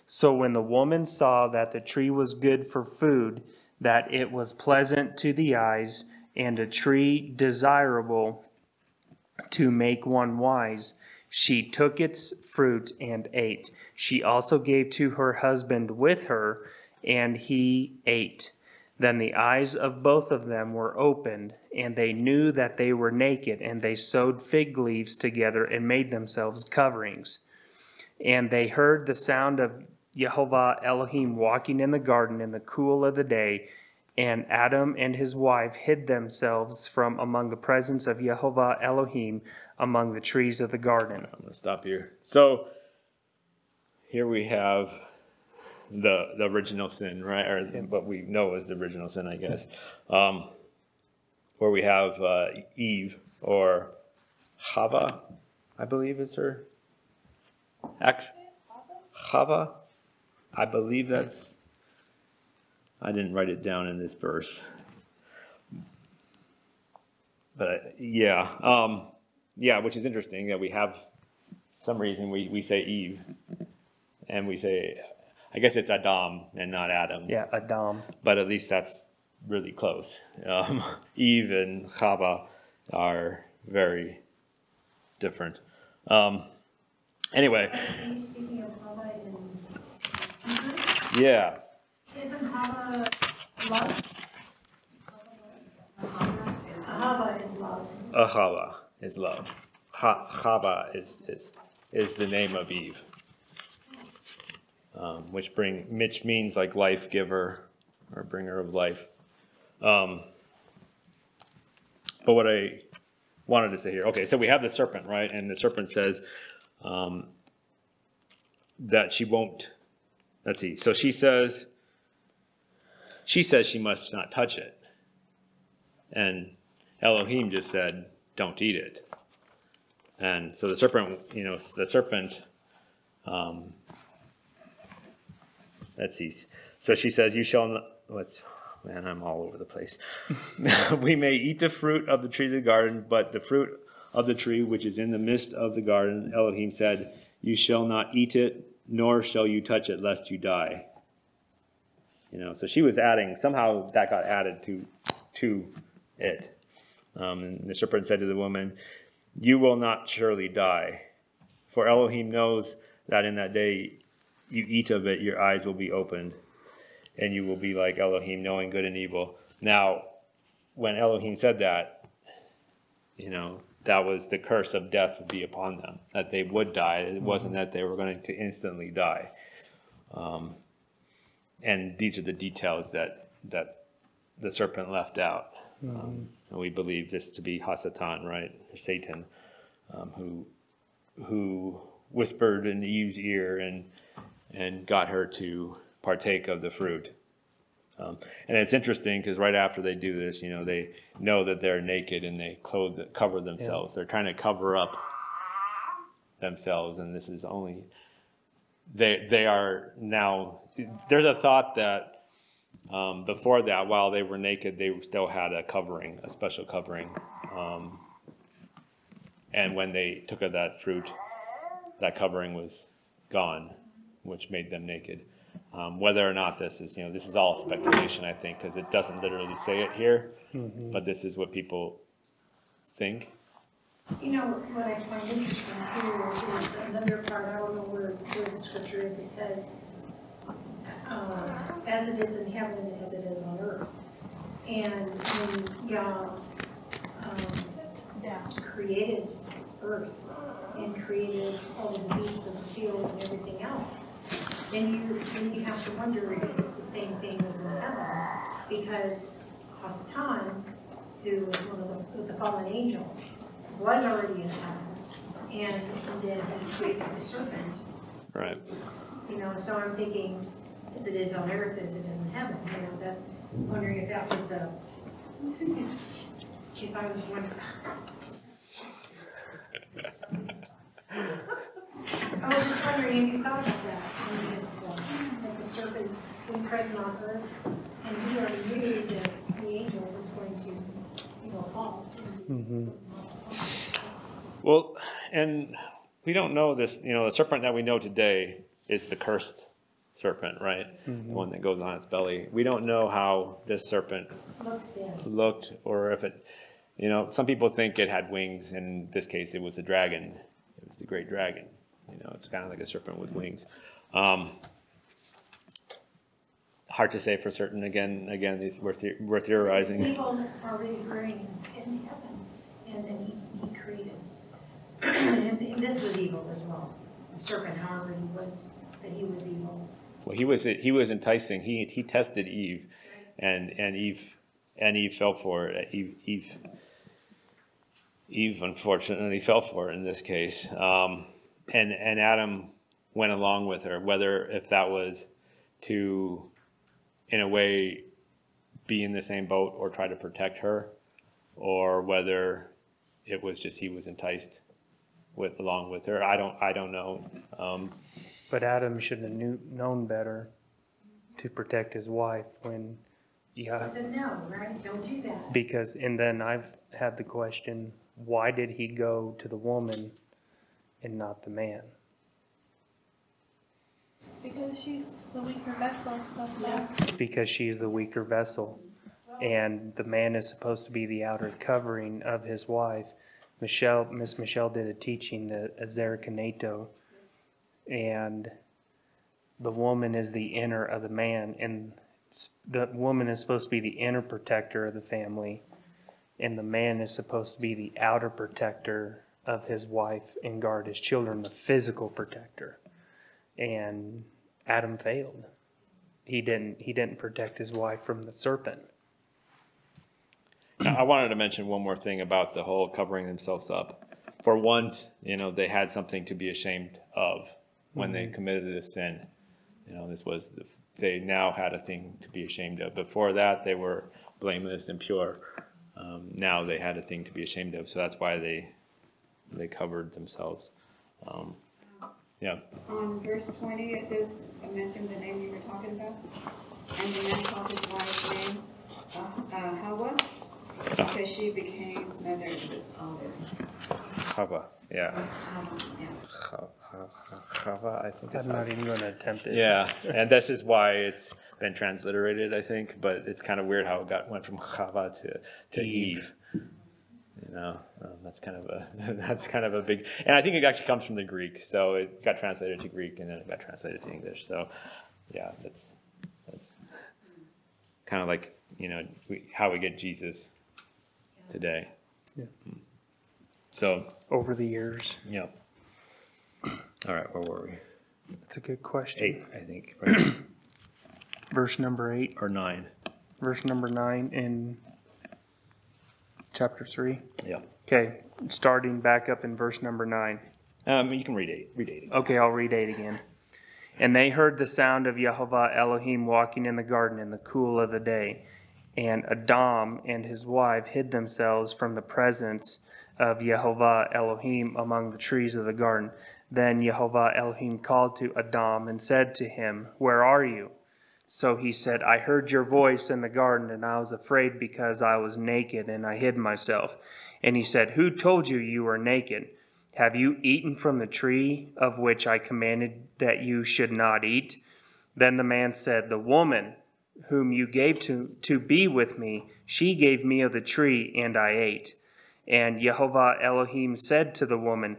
So when the woman saw that the tree was good for food, that it was pleasant to the eyes, and a tree desirable to make one wise, she took its fruit and ate. She also gave to her husband with her, and he ate. Then the eyes of both of them were opened, and they knew that they were naked, and they sewed fig leaves together and made themselves coverings. And they heard the sound of Yehovah Elohim walking in the garden in the cool of the day, and Adam and his wife hid themselves from among the presence of Yehovah Elohim among the trees of the garden. I'm going to stop here. So here we have the original sin, right? Or what we know is the original sin, I guess. Where we have Eve, or Chava, I believe is her. Chava, I believe that's. I didn't write it down in this verse. But yeah, which is interesting that we have some reason we say Eve, and we say, I guess it's Adam and not Adam. Yeah, Adam. But at least that's really close. Eve and Chava are very different. Anyway. Are you speaking of Chava in? Yeah. Isn't Chava love? Chava is love. Chava is love. Chava is the name of Eve. Which means like life giver or bringer of life. But what I wanted to say here, okay, so we have the serpent, right? And the serpent says that she won't. Let's see. So she says she must not touch it, and Elohim just said, "Don't eat it." And so the serpent, let's see. So she says, you shall not, man, I'm all over the place. We may eat the fruit of the tree of the garden, but the fruit of the tree which is in the midst of the garden, Elohim said, you shall not eat it, nor shall you touch it lest you die. So she was adding, somehow that got added to it. And the serpent said to the woman, you will not surely die, for Elohim knows that in that day you eat of it, your eyes will be opened, and you will be like Elohim, knowing good and evil. Now, when Elohim said that, that was the curse of death would be upon them, that they would die. It wasn't that they were going to instantly die. And these are the details that the serpent left out. And we believe this to be Hasatan, right, or Satan, who whispered in Eve's ear and got her to partake of the fruit. And it's interesting because right after they do this, they know that they're naked and they cover themselves. Yeah. They're trying to cover up themselves, and this is only they are now. There's a thought that before that, while they were naked, they still had a covering, a special covering. And when they took of that fruit, that covering was gone, which made them naked. Whether or not this is all speculation, I think, because it doesn't literally say it here, but this is what people think. What I find interesting too is another part, I don't know where the scripture is, it says, as it is in heaven, as it is on earth. And when Yah created earth and created all of the beasts of the field and everything else, then you have to wonder if it's the same thing as in heaven, because Hasatan, who was one of the fallen angel, was already in heaven, and then he creates the serpent. Right. So I'm thinking, as it is on earth, as it is in heaven. That wondering if that was the, if I was wondering. I was just wondering if you thought about that, and just like the serpent being present on earth, and we already knew that the angel was going to, fall. Well, and we don't know this. The serpent that we know today is the cursed serpent, right? The one that goes on its belly. We don't know how this serpent looked, or if it. Some people think it had wings. In this case, it was the dragon. It was the great dragon. It's kind of like a serpent with wings. Hard to say for certain. Again, these we're theorizing. People are already growing in heaven, and then he created. And this was evil as well. The serpent, however he was evil. Well, he was enticing. He tested Eve, and Eve fell for it. Eve unfortunately fell for it in this case. And Adam went along with her, if that was to, in a way, be in the same boat or try to protect her, or whether it was just he was enticed along with her. I don't know. But Adam should have known better to protect his wife when He said no, right? Don't do that. And then I've had the question, why did he go to the woman and not the man? Because she's the weaker vessel. Because she's the weaker vessel. And the man is supposed to be the outer covering of his wife. Miss Michelle did a teaching, the Azerikanato, and the woman is the inner of the man, and the woman is supposed to be the inner protector of the family, and the man is supposed to be the outer protector of his wife and guard his children, the physical protector. And Adam failed. He didn't protect his wife from the serpent. I wanted to mention one more thing about the whole covering themselves up. For once, they had something to be ashamed of when they committed this sin. They now had a thing to be ashamed of. Before that, they were blameless and pure. Now they had a thing to be ashamed of, so that's why they covered themselves. Yeah. On verse 20, it does mention the name you were talking about, and the man called his wife's name Hawa, because she became mother with Olive. Chava. Yeah. Yeah. Chava, I think. I'm not even going to attempt it. Yeah, and this is why it's been transliterated, I think. But it's kind of weird how it went from Chava to Eve. You know, that's kind of a big, and I think it actually comes from the Greek. So it got translated to Greek, and then it got translated to English. So, yeah, that's kind of like, you know, how we get Jesus today. Yeah. So Over the years. yeah. All right, where were we? That's a good question. 8, I think, right? Verse number 8. Or 9. Verse number 9 in chapter 3. Yeah. Okay, starting back up in verse number 9. You can read 8. Read 8 again. Okay, I'll read 8 again. And they heard the sound of Yehovah Elohim walking in the garden in the cool of the day. And Adam and his wife hid themselves from the presence of Yehovah Elohim among the trees of the garden. Then Yehovah Elohim called to Adam and said to him, "Where are you?" So he said, "I heard your voice in the garden, and I was afraid because I was naked, and I hid myself." And he said, "Who told you you were naked? Have you eaten from the tree of which I commanded that you should not eat?" Then the man said, "The woman whom you gave to be with me, she gave me of the tree, and I ate." And Yehovah Elohim said to the woman,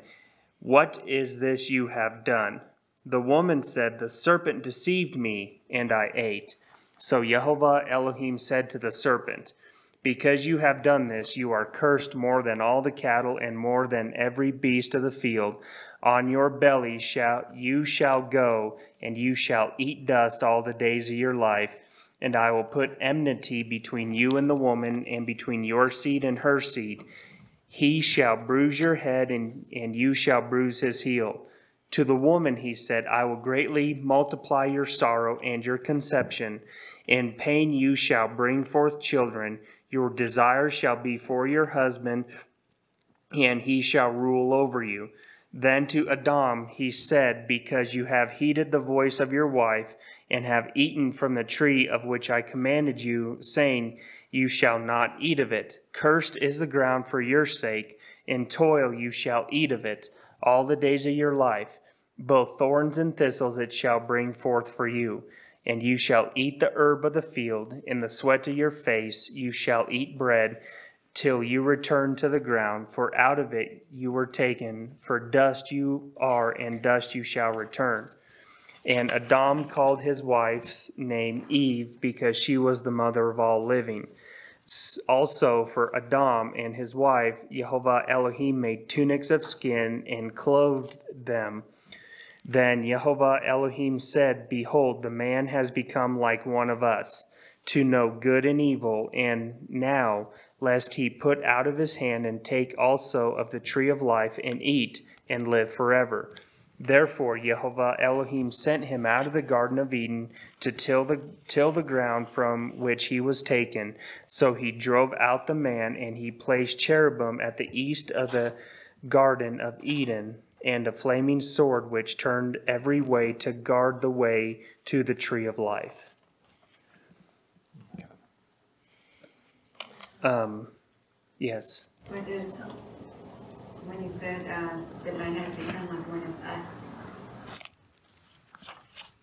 "What is this you have done?" The woman said, "The serpent deceived me, and I ate." So Yehovah Elohim said to the serpent, "Because you have done this, you are cursed more than all the cattle and more than every beast of the field. On your belly you shall go, and you shall eat dust all the days of your life. And I will put enmity between you and the woman, and between your seed and her seed. He shall bruise your head, and you shall bruise his heel." To the woman he said, "I will greatly multiply your sorrow and your conception. In pain you shall bring forth children. Your desire shall be for your husband, and he shall rule over you." Then to Adam he said, "Because you have heeded the voice of your wife, and have eaten from the tree of which I commanded you, saying, 'You shall not eat of it.' Cursed is the ground for your sake. In toil you shall eat of it all the days of your life. Both thorns and thistles it shall bring forth for you. And you shall eat the herb of the field. In the sweat of your face you shall eat bread, till you return to the ground. For out of it you were taken. For dust you are, and dust you shall return." And Adam called his wife's name Eve, because she was the mother of all living. Also for Adam and his wife, Yehovah Elohim made tunics of skin and clothed them. Then Yehovah Elohim said, "Behold, the man has become like one of us, to know good and evil. And now, lest he put out of his hand and take also of the tree of life and eat and live forever." Therefore Yehovah Elohim sent him out of the Garden of Eden to till the ground from which he was taken. So he drove out the man, and he placed cherubim at the east of the Garden of Eden, and a flaming sword which turned every way to guard the way to the tree of life. Yes. What is, when you said the man has become like one of us?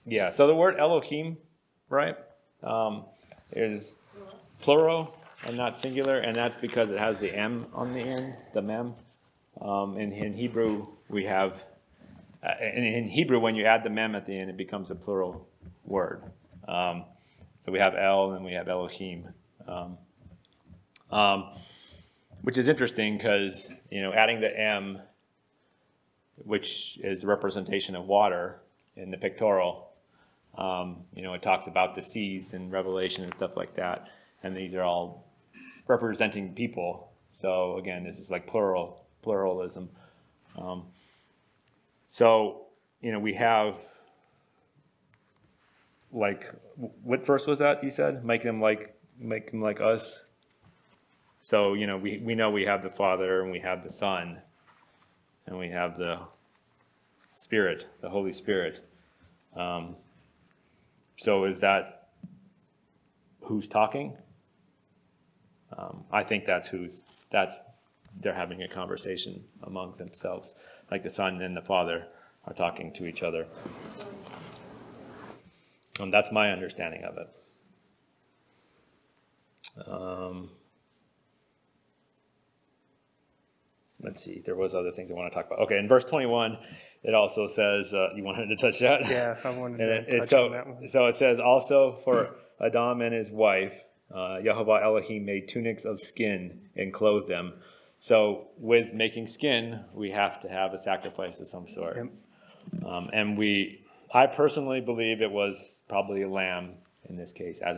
Yeah, so the word Elohim, right, is plural and not singular, and that's because it has the M on the end, the mem. In Hebrew, we have, in Hebrew, when you add the mem at the end, it becomes a plural word. So we have El and we have Elohim. Which is interesting because, adding the M, which is a representation of water in the pictorial, it talks about the seas in Revelation and stuff like that. And these are all representing people. So again, this is like pluralism. We have, like, what verse was that you said? Make them like us. So, we know we have the Father, and we have the Son, and we have the Spirit, the Holy Spirit. So is that who's talking? I think that's they're having a conversation among themselves, like the Son and the Father are talking to each other. And that's my understanding of it. Let's see, there was other things I want to talk about. Okay, in verse 21, it also says, you wanted to touch that? Yeah, I wanted to touch on that one. So it says, also for Adam and his wife, Yehovah Elohim made tunics of skin and clothed them. So with making skin, we have to have a sacrifice of some sort. Yep. And I personally believe it was probably a lamb in this case, as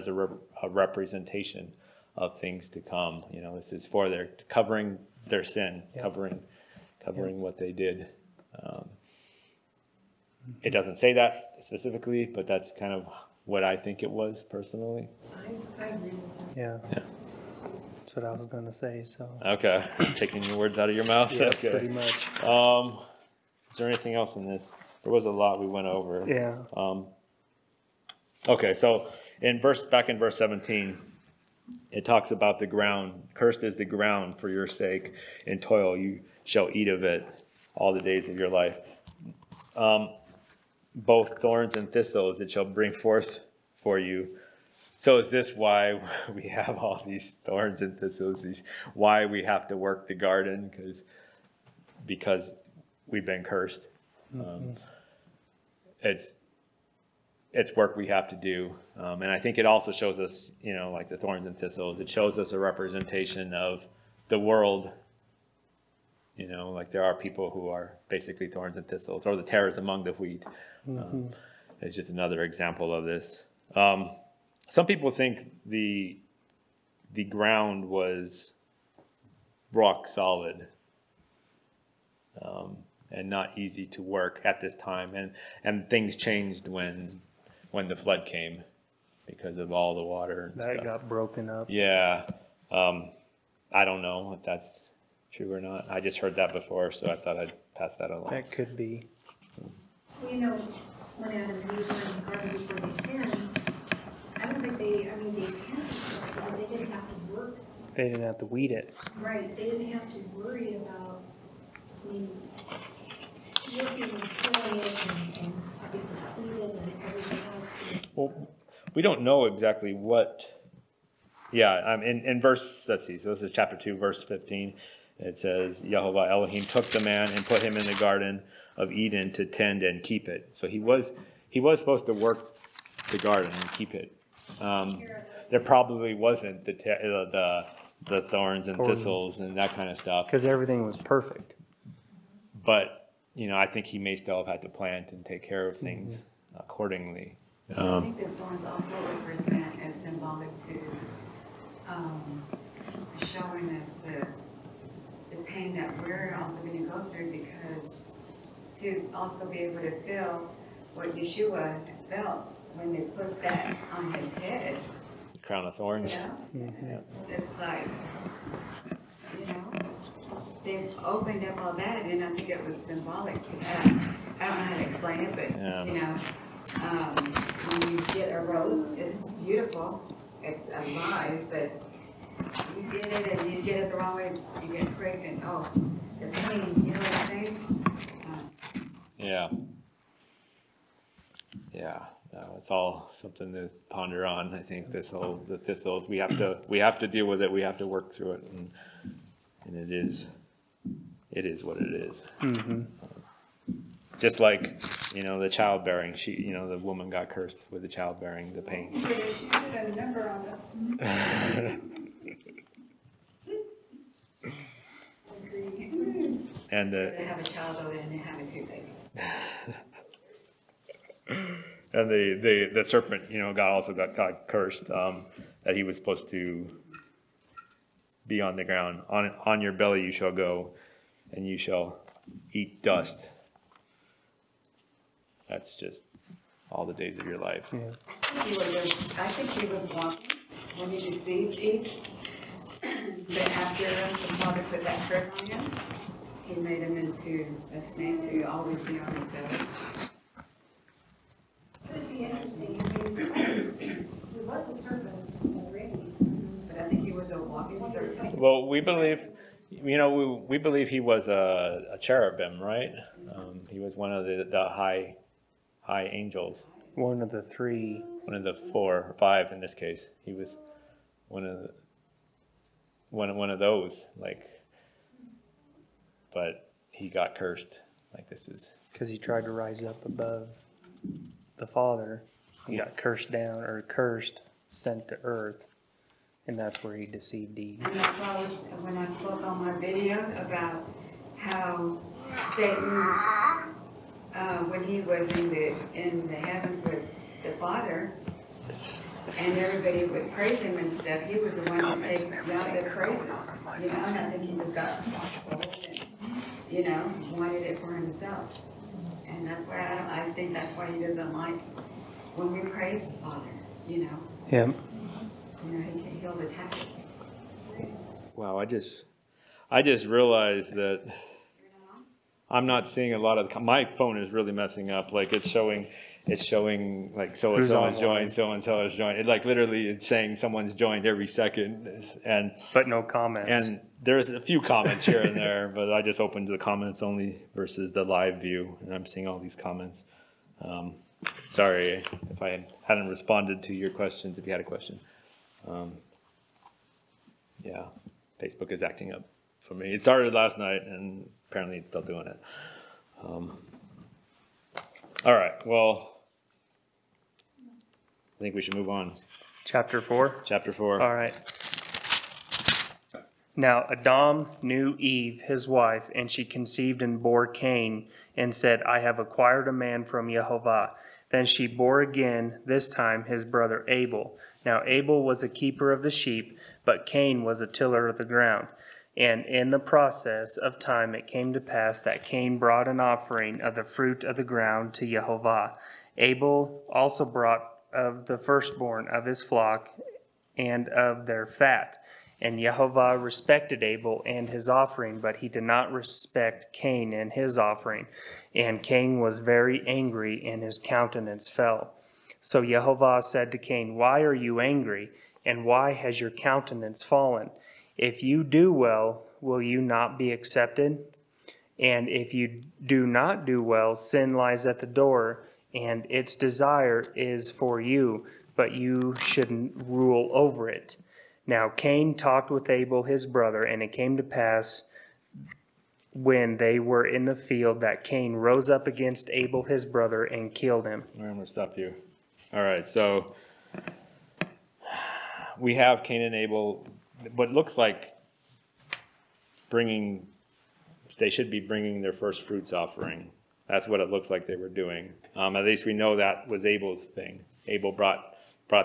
a representation of things to come. You know, this is for their covering their sin, Yep. covering what they did. It doesn't say that specifically, but that's kind of what I think it was personally. I agree with that. Yeah. Yeah. That's what I was going to say. So. Okay, taking your words out of your mouth. Yeah, okay. pretty much. Is there anything else in this? There was a lot we went over. Yeah. Okay, so back in verse 17, it talks about the ground. Cursed is the ground for your sake. In toil you shall eat of it all the days of your life. Both thorns and thistles it shall bring forth for you. So is this why we have all these thorns and thistles? Why we have to work the garden? Because we've been cursed. It's work we have to do. And I think it also shows us, you know, like the thorns and thistles, it shows us a representation of the world. You know, like there are people who are basically thorns and thistles, or the tares among the wheat. It's just another example of this. Some people think the ground was rock solid and not easy to work at this time, and things changed when the flood came because of all the water and That stuff. got broken up. Yeah, I don't know if that's true or not. I just heard that before, so I thought I'd pass that along. That could be. Well, you know, when Adam and Eve were in the garden before they sinned, I don't think they tended to, but they didn't have to work. They didn't have to weed it. Right, they didn't have to worry about, working and killing it and having to seed it and everything else. Well, we don't know exactly what. Yeah, in verse, let's see, so this is chapter 2, verse 15. It says, Yehovah Elohim took the man and put him in the garden of Eden to tend and keep it. So he was supposed to work the garden and keep it. There probably wasn't the thorns and thistles and that kind of stuff. Because everything was perfect. But, you know, I think he may still have had to plant and take care of things accordingly. I think the thorns also represent as symbolic to showing us the pain that we're also going to go through, because to also be able to feel what Yeshua felt when they put that on his head. Crown of thorns. You know? It's like, you know, they opened up all that, and I think it was symbolic to that. I don't know how to explain it, but, you know, when you get a rose, it's beautiful, it's alive, but you get it and you get it the wrong way, you get pricked, and the pain, you know what I'm saying? Yeah. No, it's all something to ponder on. I think the thistles, we have to deal with it. We have to work through it, and it is what it is. Just like, you know, the childbearing. The woman got cursed with the childbearing, the pain. She did a number on this. And They have a child over and they have a toothache. And the serpent, you know, God cursed, that he was supposed to be on the ground. On your belly you shall go, and you shall eat dust. That's just all the days of your life. Yeah. I think he was walking when he deceived Eve. But after the Father put that curse on him, he made him into a snake to always be on his belly. It'd be interesting, I mean, he was a serpent already. But I think he was a walking serpent. Well, we believe You know, we believe he was a cherubim, right? He was one of the high angels. One of the three. One of the 4 or 5 in this case. He was one of those. Like, but he got cursed. Like this is Because he tried to rise up above the Father. He got cursed down, or cursed, sent to earth. And that's where he deceived Eve. And that's why when I spoke on my video about how Satan, when he was in the heavens with the Father, and everybody would praise him and stuff, he was the one to take out the praises. You know, and I think he just got full and, wanted it for himself. And that's why I think that's why he doesn't like when we praise the Father, Yep. He'll attack us. wow. I just realized that I'm not seeing a lot of my phone is really messing up. Like it's showing like so and so is joined, so and so is joined. It like literally it's saying someone's joined every second, and But no comments. and there's a few comments here and there, but I just opened the comments only versus the live view, and I'm seeing all these comments. Sorry if I hadn't responded to your questions. If you had a question, yeah, Facebook is acting up for me. It started last night, and apparently it's still doing it. All right, well, I think we should move on. Chapter 4? Chapter 4. All right. Now Adam knew Eve, his wife, and she conceived and bore Cain, and said, I have acquired a man from Jehovah. Then she bore again, this time his brother Abel. Now Abel was a keeper of the sheep, but Cain was a tiller of the ground. And in the process of time it came to pass that Cain brought an offering of the fruit of the ground to Jehovah. Abel also brought of the firstborn of his flock and of their fat. And Jehovah respected Abel and his offering, but he did not respect Cain and his offering. And Cain was very angry, and his countenance fell. So Jehovah said to Cain, Why are you angry, and why has your countenance fallen? If you do well, will you not be accepted? And if you do not do well, sin lies at the door, and its desire is for you, but you shouldn't rule over it. Now Cain talked with Abel his brother, and it came to pass when they were in the field that Cain rose up against Abel his brother and killed him. I'm going to stop you. All right, so we have Cain and Abel, what looks like they should be bringing their first fruits offering. That's what it looks like they were doing. At least we know that was Abel's thing. Abel brought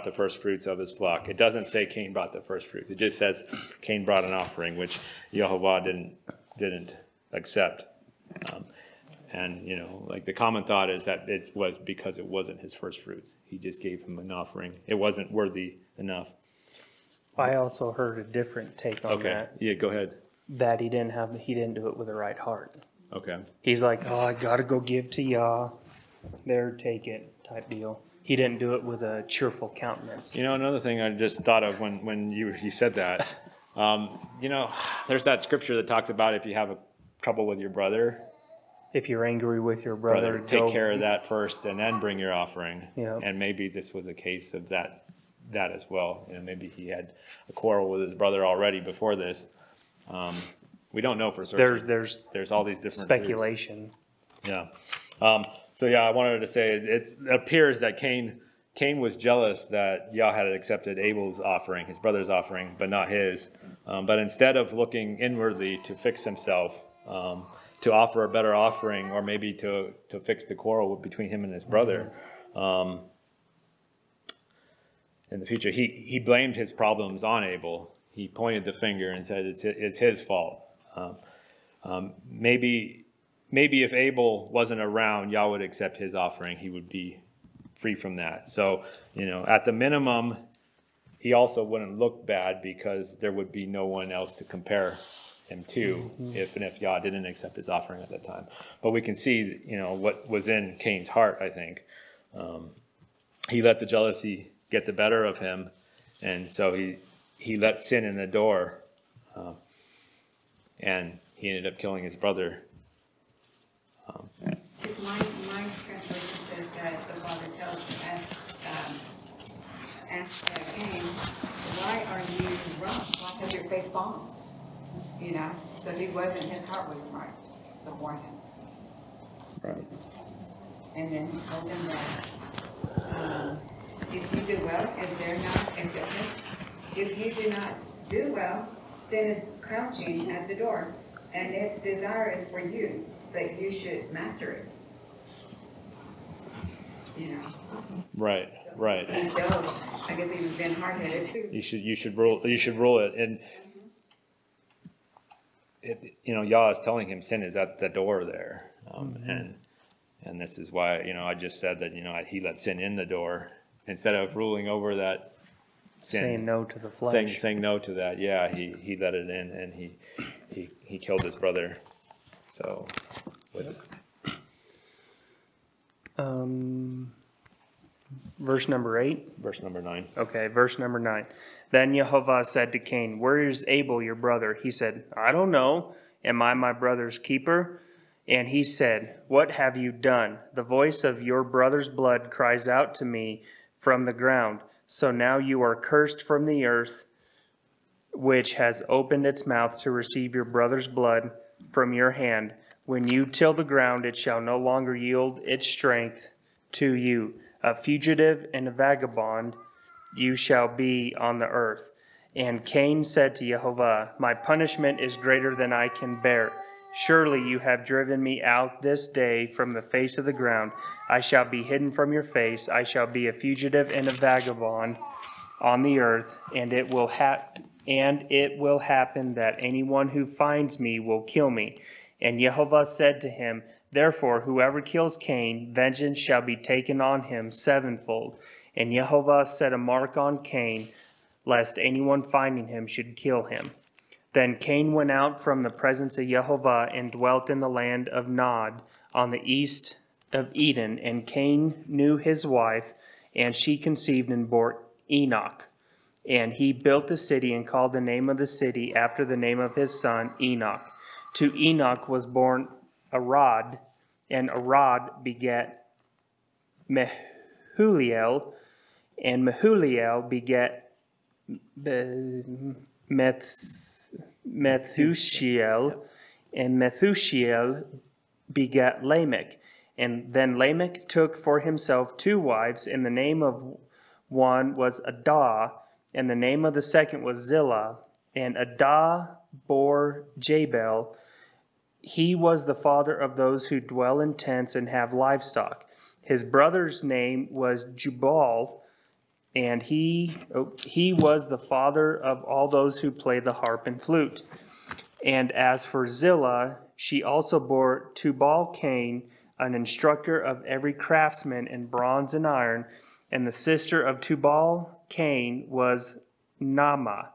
the first fruits of his flock. It doesn't say Cain brought the first fruits. It just says Cain brought an offering, which Jehovah didn't accept. And like the common thought is that it was because it wasn't his first fruits. He just gave him an offering. It wasn't worthy enough. I also heard a different take on that. Yeah, go ahead. That he didn't do it with the right heart. Okay. He's like, I gotta go give to Yah. There, take it, type deal. He didn't do it with a cheerful countenance. Another thing I just thought of when you said that, there's that scripture that talks about if you have trouble with your brother. If you're angry with your brother, take care of that first and then bring your offering. Yeah. And maybe this was a case of that as well. Maybe he had a quarrel with his brother already before this. We don't know for certain. There's all these different speculation. Theories. Yeah. I wanted to say it appears that Cain was jealous that Yah had accepted Abel's offering, his brother's offering, but not his. But instead of looking inwardly to fix himself, to offer a better offering, or maybe to fix the quarrel between him and his brother, in the future, he blamed his problems on Abel. He pointed the finger and said it's his fault. Maybe if Abel wasn't around, Yah would accept his offering. He would be free from that. So, at the minimum, he also wouldn't look bad because there would be no one else to compare him to if Yah didn't accept his offering at that time. But we can see, what was in Cain's heart, I think. He let the jealousy get the better of him, and so he let sin in the door. and he ended up killing his brother. Because my translation says that the father asked Cain, why are you rough? Why has your face fallen? You know, so his heart wasn't right before him. Right. And then he told him that if you do well, is there not acceptance? If you do not do well, sin is crouching at the door, and its desire is for you, but you should master it. You know. Right. So I guess he was being hard-headed too. You should rule it, and Yah is telling him sin is at the door there, and this is why I just said that he let sin in the door instead of ruling over that sin, saying no to the flesh, saying no to that. Yeah, he let it in, and he killed his brother. So, verse number 8. Verse number 9. Okay, verse number 9. Then Yehovah said to Cain, "Where is Abel, your brother?" He said, "I don't know. Am I my brother's keeper?" And he said, "What have you done? The voice of your brother's blood cries out to me from the ground. So now you are cursed from the earth, which has opened its mouth to receive your brother's blood from your hand. When you till the ground, it shall no longer yield its strength to you. A fugitive and a vagabond you shall be on the earth." And Cain said to Yehovah, "My punishment is greater than I can bear. Surely you have driven me out this day from the face of the ground. I shall be hidden from your face. I shall be a fugitive and a vagabond on the earth, and it will happen that anyone who finds me will kill me." And Yehovah said to him, "Therefore, whoever kills Cain, vengeance shall be taken on him sevenfold." And Yehovah set a mark on Cain, lest anyone finding him should kill him. Then Cain went out from the presence of Yehovah and dwelt in the land of Nod on the east of Eden. And Cain knew his wife, and she conceived and bore Enoch. And he built a city and called the name of the city after the name of his son Enoch. To Enoch was born Arad, and Arad begat Mehuliel, and Mehuliel begat Methushael, and Methushael begat Lamech. And then Lamech took for himself 2 wives, and the name of one was Adah, and the name of the second was Zillah. And Adah bore Jabal. He was the father of those who dwell in tents and have livestock. His brother's name was Jubal, and he was the father of all those who play the harp and flute. And as for Zillah, she also bore Tubal-Cain, an instructor of every craftsman in bronze and iron, and the sister of Tubal-Cain was Naamah.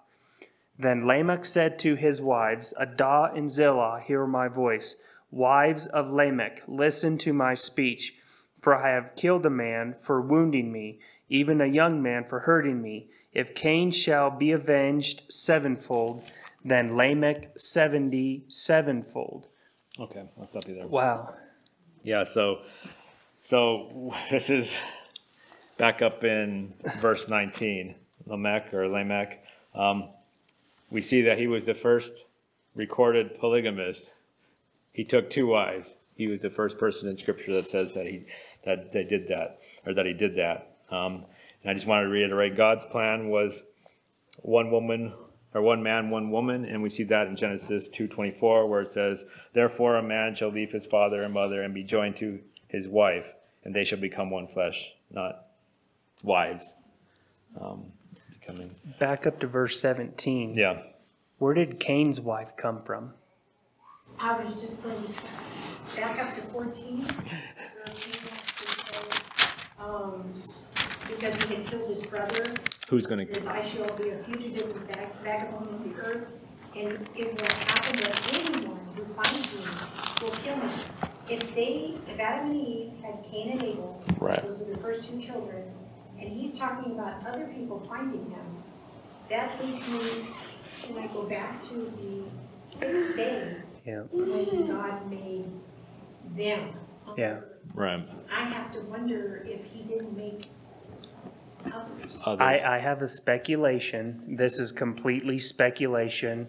Then Lamech said to his wives, Adah and Zillah, hear my voice. Wives of Lamech, listen to my speech. For I have killed a man for wounding me, even a young man for hurting me. If Cain shall be avenged sevenfold, then Lamech 77-fold. Okay, I'll stop you there. Wow. Yeah, so this is back up in verse 19. Lamech. We see that he was the first recorded polygamist. He took 2 wives. He was the first person in Scripture that says that he did that. And I just want to reiterate, God's plan was one woman, or one man, one woman, and we see that in Genesis 2:24, where it says, "Therefore a man shall leave his father and mother and be joined to his wife, and they shall become one flesh," not wives. Back up to verse 17. Yeah. Where did Cain's wife come from? I was just going to back up to 14. Because he had killed his brother. Who's going to? Says, I shall be a fugitive and vagabond on the earth, and it will happen that anyone who finds me will kill me. If Adam and Eve had Cain and Abel, right. Those are the first 2 children, and he's talking about other people finding him, that leads me, can I go back to sixth day Yeah. when God made them. Yeah. Right. I have to wonder if he didn't make others. I have a speculation. This is completely speculation.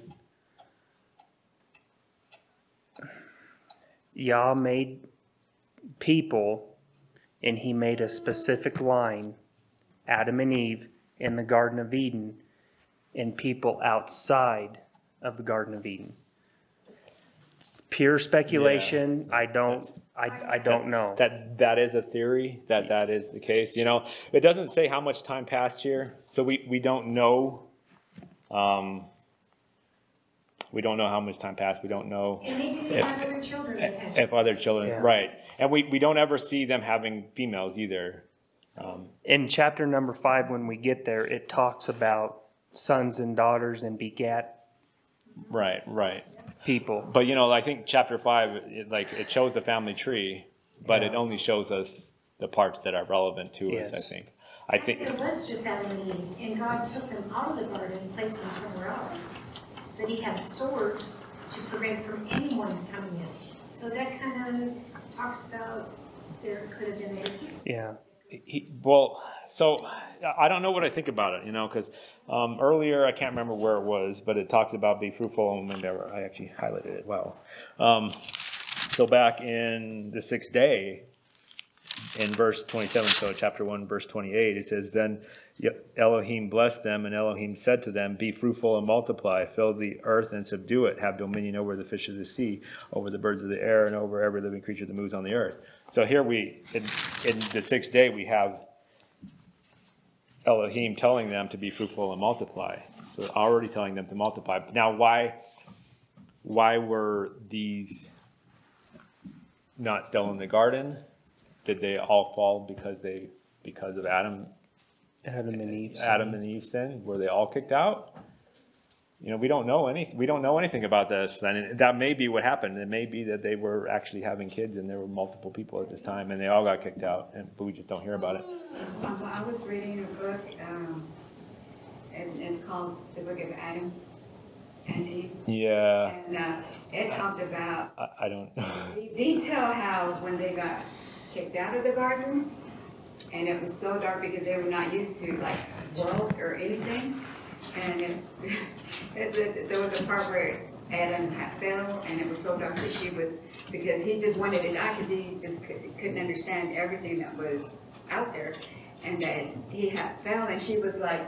Yah made people, and he made a specific line, Adam and Eve in the Garden of Eden, and people outside of the Garden of Eden. It's pure speculation. Yeah. I don't know. That is a theory, that is the case. You know, it doesn't say how much time passed here, so we don't know. We don't know how much time passed. We don't know And maybe they have other children that had if other children, Yeah. right? And we don't ever see them having females either. In chapter number 5, when we get there, it talks about sons and daughters and begat Right. people. But you know, I think chapter 5, it shows the family tree, but Yeah. it only shows us the parts that are relevant to Yes. us. I think. It was just Adam and Eve, and God took them out of the garden and placed them somewhere else. But he had swords to prevent from anyone coming in. So that kind of talks about there could have been other people. Yeah. So I don't know what I think about it, you know, because earlier, I can't remember where it was, but it talked about be fruitful and endeavor. I actually highlighted it well. So back in the 6th day, in verse 27, so chapter 1, verse 28, it says, Then Elohim blessed them, and Elohim said to them, Be fruitful and multiply, fill the earth and subdue it, have dominion over the fish of the sea, over the birds of the air, and over every living creature that moves on the earth. So here in the 6th day, we have Elohim telling them to be fruitful and multiply. So already telling them to multiply. Now, why were these not still in the garden? Did they all fall because of Adam Adam and Eve. Adam and Eve sin? Were they all kicked out? You know, we don't know anything about this. And that may be what happened. It may be that they were actually having kids and there were multiple people at this time and they all got kicked out, but we just don't hear about it. I was reading a book, and it's called The Book of Adam and Eve. Yeah. And it talked about I don't detail how when they got kicked out of the garden, and it was so dark because they were not used to like world or anything. And there was a part where Adam fell, and it was so dark that because he just wanted to die because he just couldn't understand everything that was out there, and that he had fell, and she was like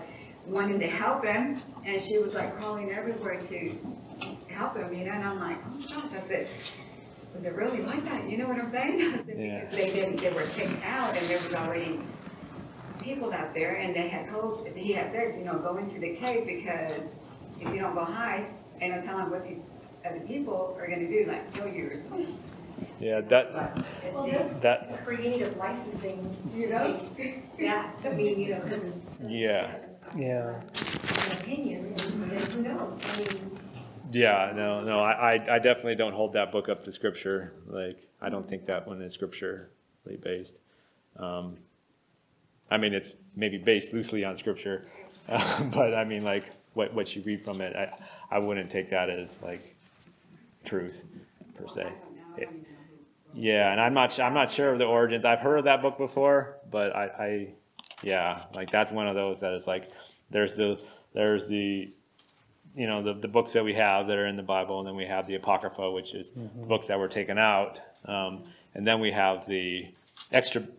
wanting to help him, and she was like crawling everywhere to help him, you know. And I'm like, oh gosh, I said, was it really like that? You know what I'm saying? I said, Yeah. Because they were taken out, and there was already people out there, and he had said, you know, go into the cave, because if you don't go hide, and I'm telling what these other people are going to do, like kill you or something. Yeah, That creative licensing, You know? that, I mean, you know, because yeah. Yeah. an opinion, and who knows? I mean, Yeah, no, I definitely don't hold that book up to scripture. Like, I don't think that one is scripturally based. I mean, it's maybe based loosely on scripture, but I mean, like, what you read from it, I wouldn't take that as like truth per se. Yeah, and I'm not sure of the origins. I've heard of that book before, but yeah, like that's one of those that is like, there's the you know, the books that we have that are in the Bible, and then we have the Apocrypha, which is the books that were taken out, and then we have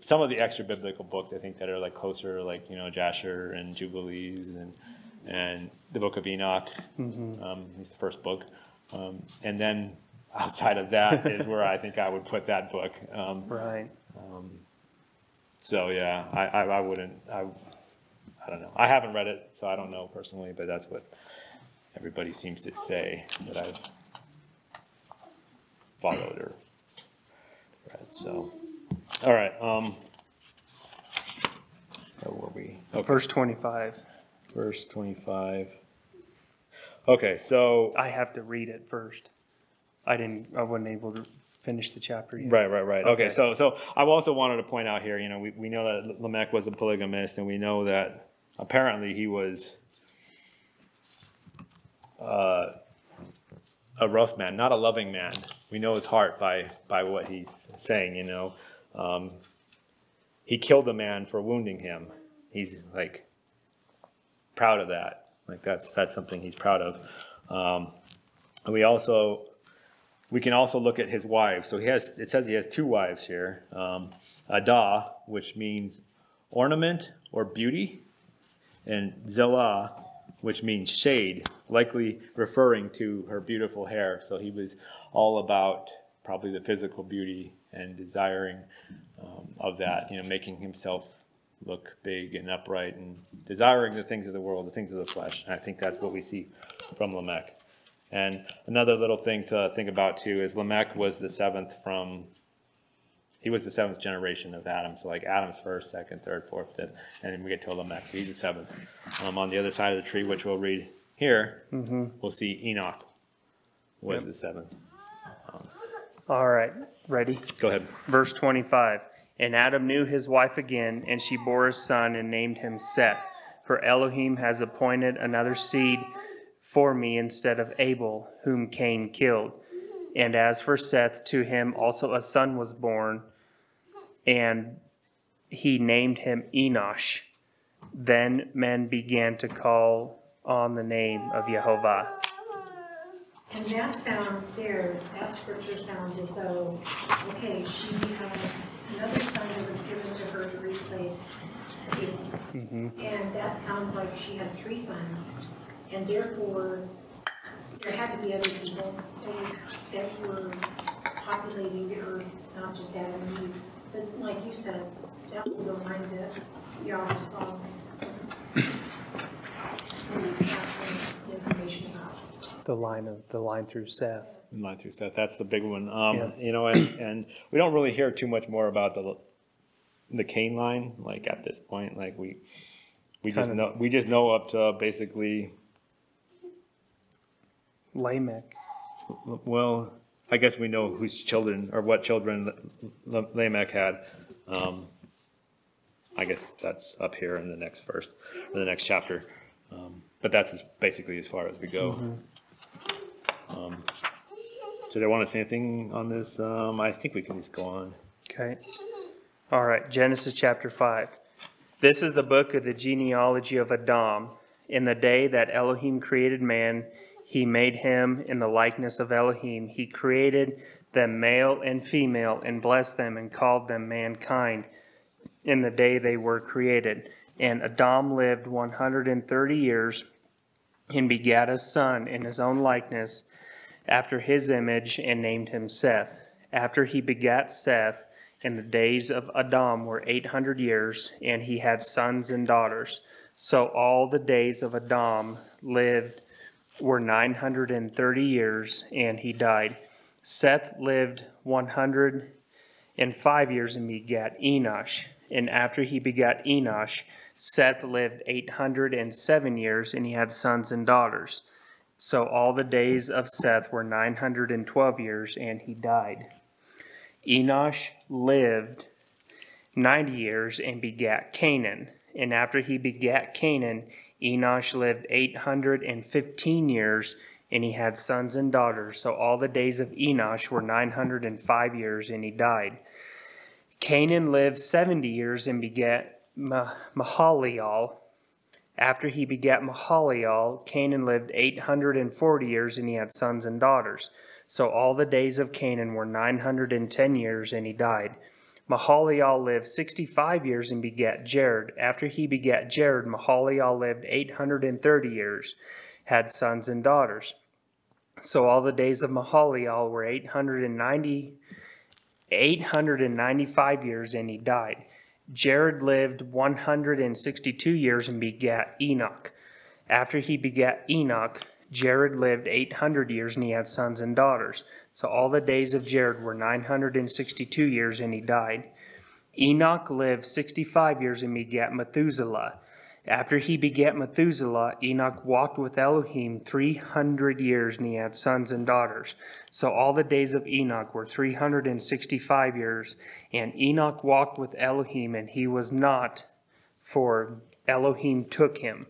some of the extra biblical books, I think, that are like closer, like, you know, Jasher and Jubilees and the Book of Enoch. It's the first book, and then outside of that is where I think I would put that book. Right. So yeah, I wouldn't. I don't know. I haven't read it, so I don't know personally, but that's what everybody seems to say that I've followed or read. So, all right. Where were we? Okay. Verse 25. Verse 25. Okay, so I have to read it first. I wasn't able to finish the chapter yet. right. Okay, so I also wanted to point out here, you know, we know that Lamech was a polygamist, and we know that apparently he was a rough man, not a loving man. We know his heart by what he's saying, you know. He killed a man for wounding him. He's like proud of that. Like that's something he's proud of. And we can also look at his wives. So it says he has 2 wives here. Adah, which means ornament or beauty, and Zelah, which means shade, likely referring to her beautiful hair. So he was all about probably the physical beauty and desiring of that, you know, making himself look big and upright and desiring the things of the world, the things of the flesh. And I think that's what we see from Lamech. And another little thing to think about too is Lamech was the 7th generation of Adam. So like Adam's 1st, 2nd, 3rd, 4th, 5th, and then we get to Lamech. So he's the 7th. On the other side of the tree, which we'll read here, we'll see Enoch was the 7th. All right, ready? Go ahead. Verse 25. And Adam knew his wife again, and she bore a son and named him Seth. For Elohim has appointed another seed for me instead of Abel, whom Cain killed. And as for Seth, to him also a son was born, and he named him Enosh. Then men began to call on the name of Yehovah. And that sounds there, that scripture sounds as though, okay, she had another son that was given to her to replace Abel. And that sounds like she had 3 sons. And therefore, there had to be other people that were populating the earth, not just Adam and Eve. But like you said, that was the line that Yahweh saw. Some information about. The line through Seth. Line through Seth. That's the big one. You know, and we don't really hear too much more about the Cain line. Like at this point, like we just know up to basically Lamech. Well, I guess we know whose children or what children Lamech had. I guess that's up here in the next verse, or the next chapter. But that's basically as far as we go. So do they want to say anything on this? I think we can just go on. Okay. All right, Genesis chapter 5. This is the book of the genealogy of Adam. In the day that Elohim created man, he made him in the likeness of Elohim. He created them male and female and blessed them and called them mankind in the day they were created. And Adam lived 130 years and begat a son in his own likeness after his image and named him Seth. After he begat Seth, and the days of Adam were 800 years, and he had sons and daughters. So all the days of Adam lived were 930 years, and he died. Seth lived 105 years and begat Enosh. And after he begat Enosh, Seth lived 807 years, and he had sons and daughters. So all the days of Seth were 912 years, and he died. Enosh lived 90 years and begat Canaan. And after he begat Canaan, Enosh lived 815 years, and he had sons and daughters. So all the days of Enosh were 905 years, and he died. Canaan lived 70 years and begat Mahalalel. After he begat Mahalalel, Canaan lived 840 years, and he had sons and daughters. So all the days of Canaan were 910 years, and he died. Mahalalel lived 65 years and begat Jared. After he begat Jared, Mahalalel lived 830 years, had sons and daughters. So all the days of Mahalalel were 895 years, and he died. Jared lived 162 years and begat Enoch. After he begat Enoch, Jared lived 800 years, and he had sons and daughters. So all the days of Jared were 962 years, and he died. Enoch lived 65 years and begat Methuselah. After he begat Methuselah, Enoch walked with Elohim 300 years, and he had sons and daughters. So all the days of Enoch were 365 years, and Enoch walked with Elohim, and he was not, for Elohim took him.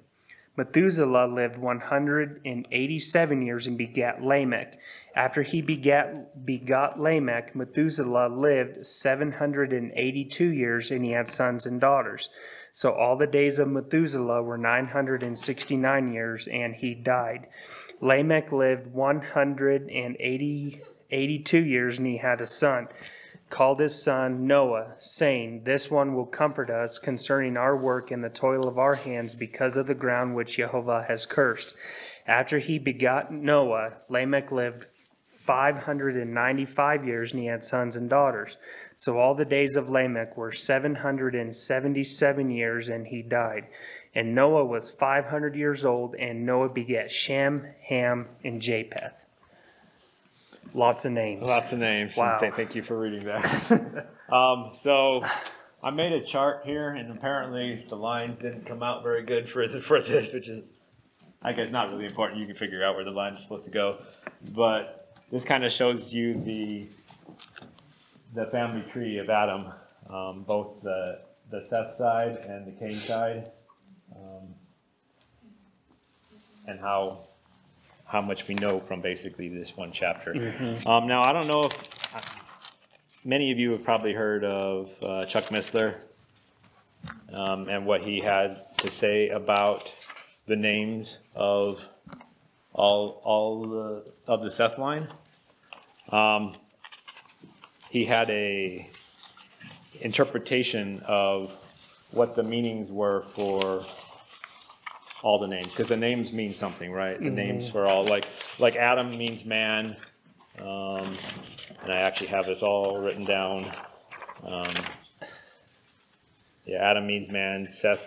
Methuselah lived 187 years and begat Lamech. After he begot Lamech, Methuselah lived 782 years, and he had sons and daughters. So all the days of Methuselah were 969 years, and he died. Lamech lived 182 years, and he had a son, called his son Noah, saying, This one will comfort us concerning our work and the toil of our hands because of the ground which Jehovah has cursed. After he begot Noah, Lamech lived 595 years, and he had sons and daughters. So all the days of Lamech were 777 years, and he died. And Noah was 500 years old, and Noah begat Shem, Ham, and Japheth. Lots of names. Lots of names. Wow. Thank you for reading that. So I made a chart here, and apparently the lines didn't come out very good for this, which is, I guess, not really important. You can figure out where the lines are supposed to go. But this kind of shows you the family tree of Adam, both the Seth side and the Cain side, and how much we know from basically this one chapter. Mm-hmm. Now, I don't know if many of you have probably heard of Chuck Missler and what he had to say about the names of all of the Seth line. He had a interpretation of what the meanings were for all the names, because the names mean something, right? The names for all, like Adam means man, and I actually have this all written down. Adam means man. Seth,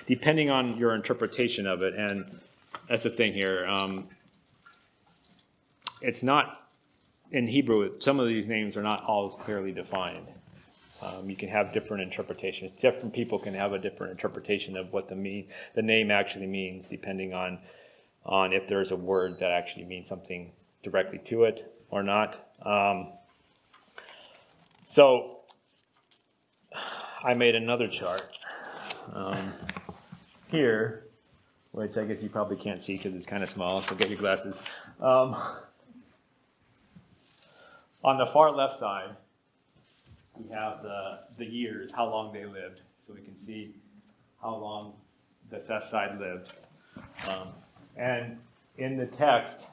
depending on your interpretation of it, and that's the thing here. It's not in Hebrew. Some of these names are not always clearly defined. You can have different interpretations. Different people can have a different interpretation of what the name actually means, depending on if there's a word that actually means something directly to it or not. So I made another chart here, which I guess you probably can't see because it's kind of small, so get your glasses. On the far left side, we have the years, how long they lived, so we can see how long the Seth side lived. And in the text,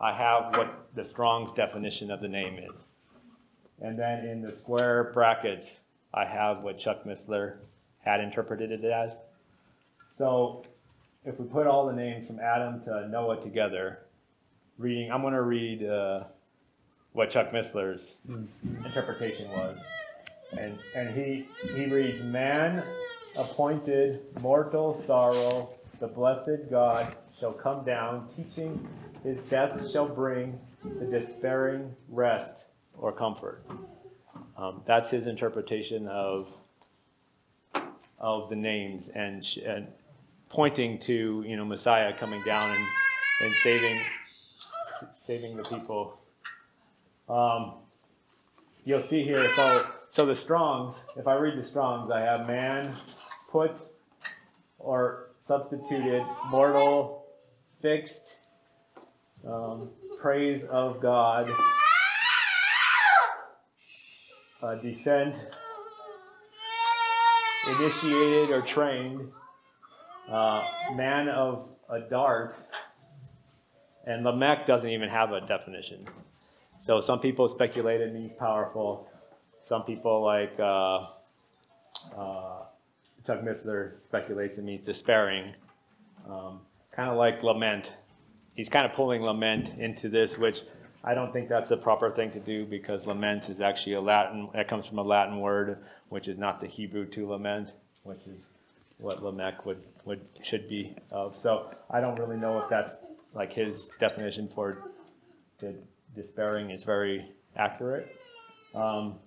I have what the Strong's definition of the name is. And then in the square brackets, I have what Chuck Missler had interpreted it as. So if we put all the names from Adam to Noah together, I'm going to read what Chuck Missler's interpretation was. And he reads, Man appointed mortal sorrow, the blessed God shall come down, teaching his death shall bring the despairing rest or comfort. That's his interpretation of the names and pointing to Messiah coming down and saving the people. You'll see here, so the Strong's, if I read the Strong's, I have man put or substituted, mortal, fixed, praise of God, descent, initiated or trained, man of a dart, and Lamech doesn't even have a definition. So some people speculate it means powerful. Some people, like Chuck Missler, speculates it means despairing. Kind of like lament. He's kind of pulling lament into this, which I don't think that's the proper thing to do, because lament is actually that comes from a Latin word, which is not the Hebrew to lament, which is what Lamech should be of. So I don't really know if that's like his definition for despairing is very accurate. And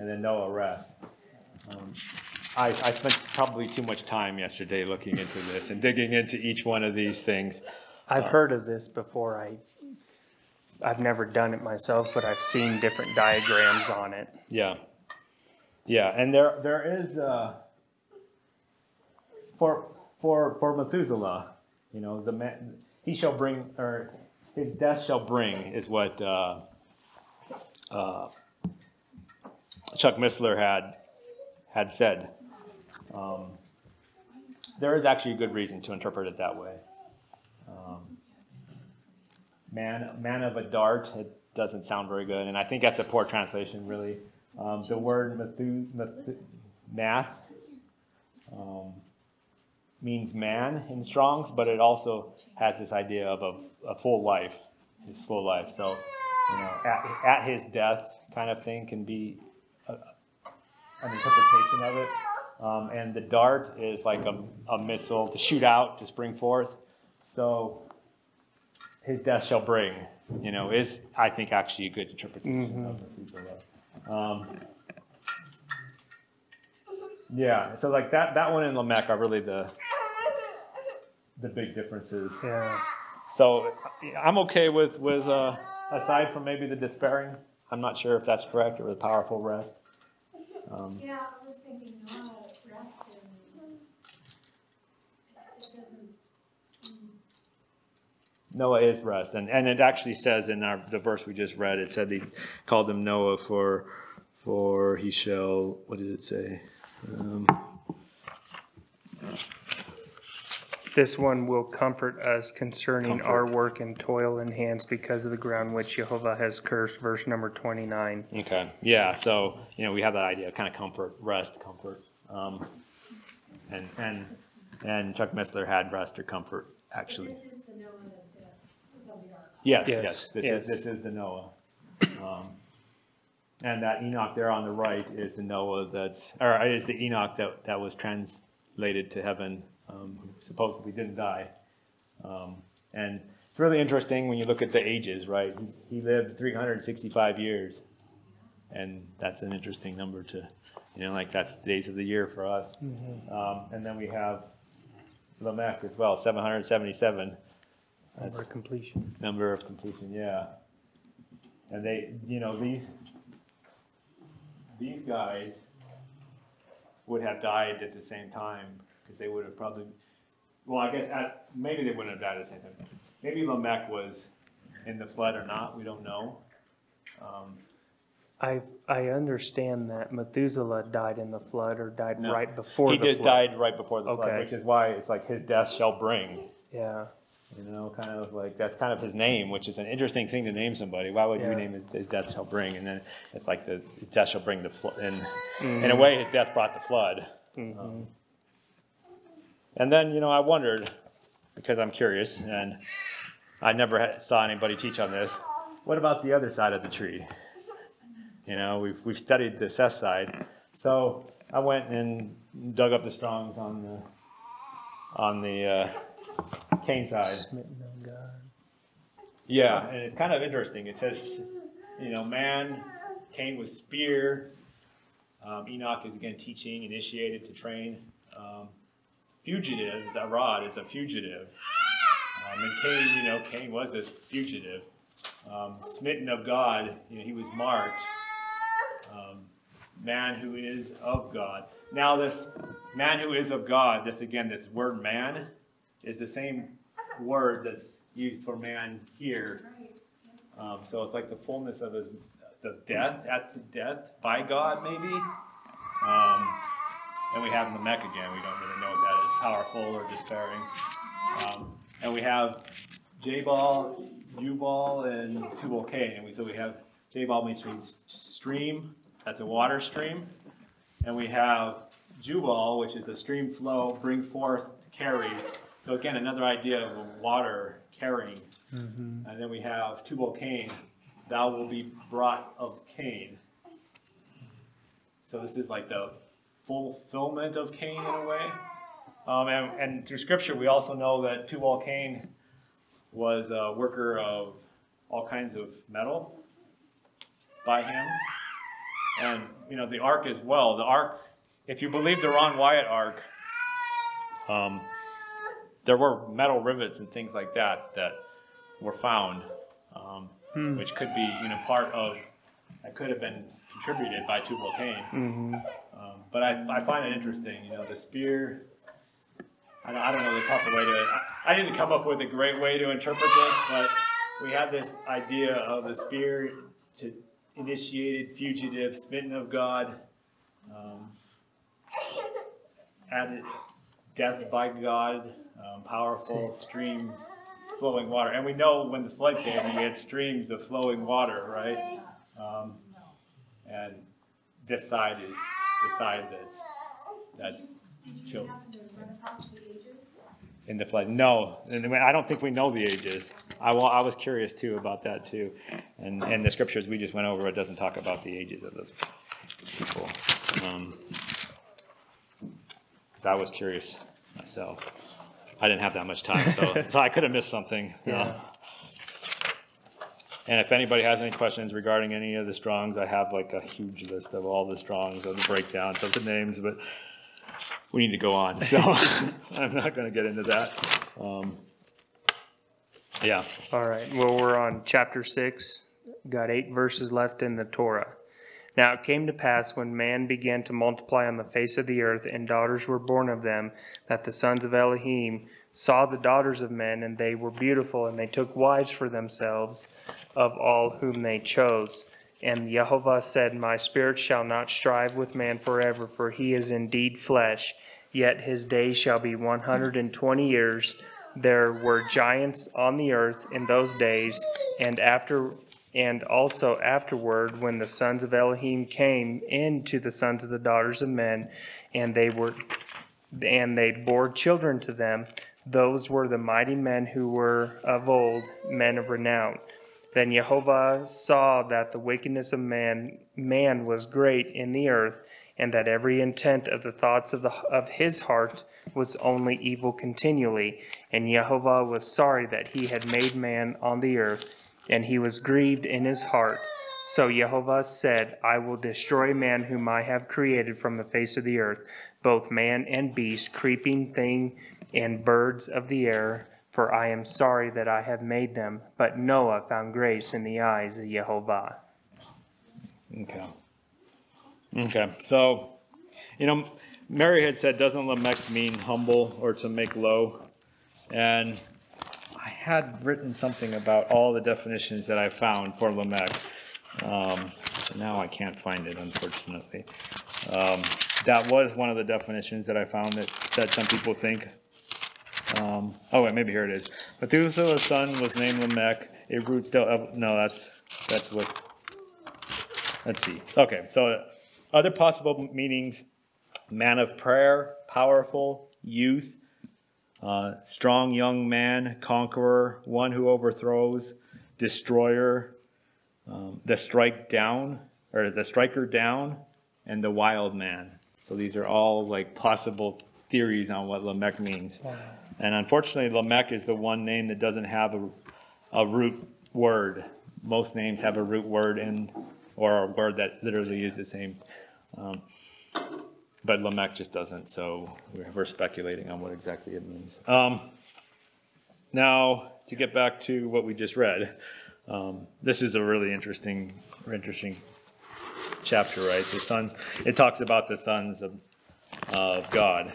then Noah rest. I spent probably too much time yesterday looking into this and digging into each one of these things. I've heard of this before. I've never done it myself, but I've seen different diagrams on it. Yeah, and there is for Methuselah, you know, the man, he shall bring, or his death shall bring, is what Chuck Missler had said. There is actually a good reason to interpret it that way. Man of a dart, it doesn't sound very good, and I think that's a poor translation, really. The word math means man in Strong's, but it also has this idea of a full life, his full life. So, you know, at his death kind of thing can be an interpretation of it. And the dart is like a missile to shoot out, to spring forth. So his death shall bring, you know, is, I think, actually a good interpretation of Methuselah. Yeah, so like that one and Lamech are really the big differences. Yeah. So I'm okay with aside from maybe the despairing, I'm not sure if that's correct, or the powerful rest. Yeah, I was thinking Noah rest and it doesn't. Noah is rest, and it actually says in the verse we just read, it said he called him Noah for he shall, what did it say? This one will comfort us concerning our work and toil in hands because of the ground which Jehovah has cursed, verse number 29. Okay, yeah, so, you know, we have that idea of kind of comfort, rest, comfort. And Chuck Missler had rest or comfort, actually. This is the Noah that was on the ark. Yes. This is the Noah. And that Enoch there on the right is the Noah is the Enoch that was translated to heaven, who supposedly didn't die. And it's really interesting when you look at the ages, right? He lived 365 years. And that's an interesting number to, you know, like that's days of the year for us. And then we have Lamech as well, 777. Number of completion. Number of completion, yeah. And they, you know, these guys would have died at the same time, because they would have probably, well, I guess maybe they wouldn't have died at the same time. Maybe Lamech was in the flood or not, we don't know. I understand that Methuselah died in the flood, or died right before the flood. He died right before the flood, Okay. which is why it's like his death shall bring. Yeah. You know, kind of like, that's kind of his name, which is an interesting thing to name somebody. Why would you name his death shall bring? And then it's like his death shall bring the flood. And in a way, his death brought the flood. And then, you know, I wondered, because I'm curious, and I never saw anybody teach on this, what about the other side of the tree? You know, we've studied the Seth side. So I went and dug up the Strongs on the Cain side. Smitten of God. Yeah, and it's kind of interesting. It says, you know, man, Cain was spear. Enoch is again teaching, initiated to train. Fugitive, Arad is a fugitive. And Cain, you know, Cain was this fugitive. Smitten of God, you know, he was marked. Man who is of God. Now this man who is of God, this word man, is the same word that's used for man here. So it's like the fullness of the death, at the death by God, maybe. And we have Lamech again. We don't really know what that is, powerful or despairing. And we have Jabal, Jubal, and Tubal Cain. And so we have Jabal, which means stream. That's a water stream. And we have Jubal, which is a stream flow, bring forth, carry. So again, another idea of water carrying. And then we have Tubal Cain, thou will be brought of Cain. So this is like the fulfillment of Cain in a way. And through Scripture, we also know that Tubal Cain was a worker of all kinds of metal by him. And, you know, the ark as well. The ark, if you believe the Ron Wyatt ark, there were metal rivets and things like that were found, which could be, you know, part of, that could have been contributed by Tubal Cain. But I find it interesting, you know, the spear, I don't know the proper way to, I didn't come up with a great way to interpret this, but we have this idea of the Spirit to initiated, fugitive, smitten of God, added death by God, powerful streams, flowing water. And we know when the flood came, we had streams of flowing water, right? And this side is the side that's children. In the flood. No, and I don't think we know the ages. I was curious too about that too. And the scriptures we just went over, it doesn't talk about the ages of those people. So I was curious myself. I didn't have that much time, so I could have missed something. Yeah. And if anybody has any questions regarding any of the Strongs, I have like a huge list of all the Strongs and the breakdowns of the names, but we need to go on, so I'm not going to get into that. Yeah. All right. Well, we're on chapter 6. Got 8 verses left in the Torah. Now it came to pass when man began to multiply on the face of the earth, and daughters were born of them, that the sons of Elohim saw the daughters of men, and they were beautiful, and they took wives for themselves of all whom they chose. And Jehovah said, My spirit shall not strive with man forever, for he is indeed flesh. Yet his days shall be 120 years. There were giants on the earth in those days, and also afterward, when the sons of Elohim came into the sons of the daughters of men, and they bore children to them. Those were the mighty men who were of old, men of renown. Then Jehovah saw that the wickedness of man was great in the earth, and that every intent of the thoughts of his heart was only evil continually. And Jehovah was sorry that he had made man on the earth, and he was grieved in his heart. So Jehovah said, I will destroy man whom I have created from the face of the earth, both man and beast, creeping thing, and birds of the air, for I am sorry that I have made them. But Noah found grace in the eyes of Jehovah. Okay. So, Mary had said, doesn't Lamech mean humble or to make low? And I had written something about all the definitions that I found for Lamech. Now I can't find it, unfortunately. That was one of the definitions that I found that some people think. Maybe here it is. Methuselah's son was named Lamech. A root still. No, that's what. Let's see. Okay, so other possible meanings: man of prayer, powerful, youth, strong young man, conqueror, one who overthrows, destroyer, the striker down, and the wild man. So these are all like possible theories on what Lamech means. And unfortunately, Lamech is the one name that doesn't have a root word. Most names have a root word or a word that literally is the same. But Lamech just doesn't, so we're speculating on what exactly it means. Now, to get back to what we just read, this is a really interesting chapter, right? It talks about the sons of God.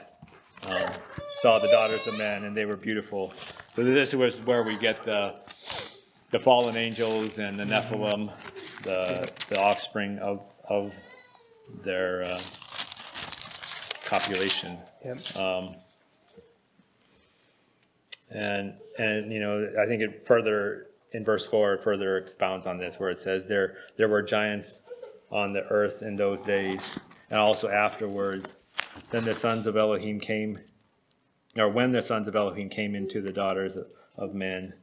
Saw the daughters of men, and they were beautiful. So this was where we get the fallen angels and the Nephilim, the offspring of their copulation. Yep. And I think it further in verse 4 it further expounds on this, where it says there were giants on the earth in those days, and also afterwards. Then the sons of Elohim came, or when the sons of Elohim came into the daughters of men,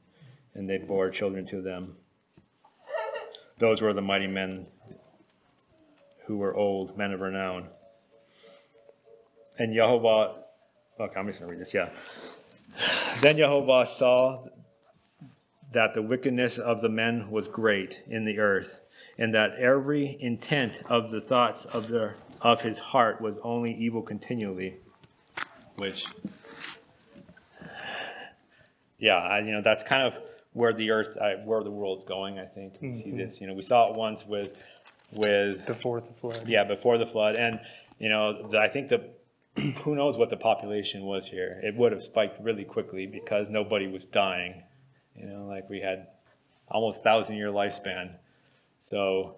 and they bore children to them. Those were the mighty men who were old, men of renown. And Jehovah, okay, I'm just going to read this, yeah. Then Jehovah saw that the wickedness of the men was great in the earth, and that every intent of the thoughts of his heart was only evil continually. Which, that's kind of where the world's going, I think. We see this, we saw it once with before the flood. Yeah, before the flood. And, I think the who knows what the population was here. It would have spiked really quickly because nobody was dying. You know, like we had almost 1,000-year lifespan. So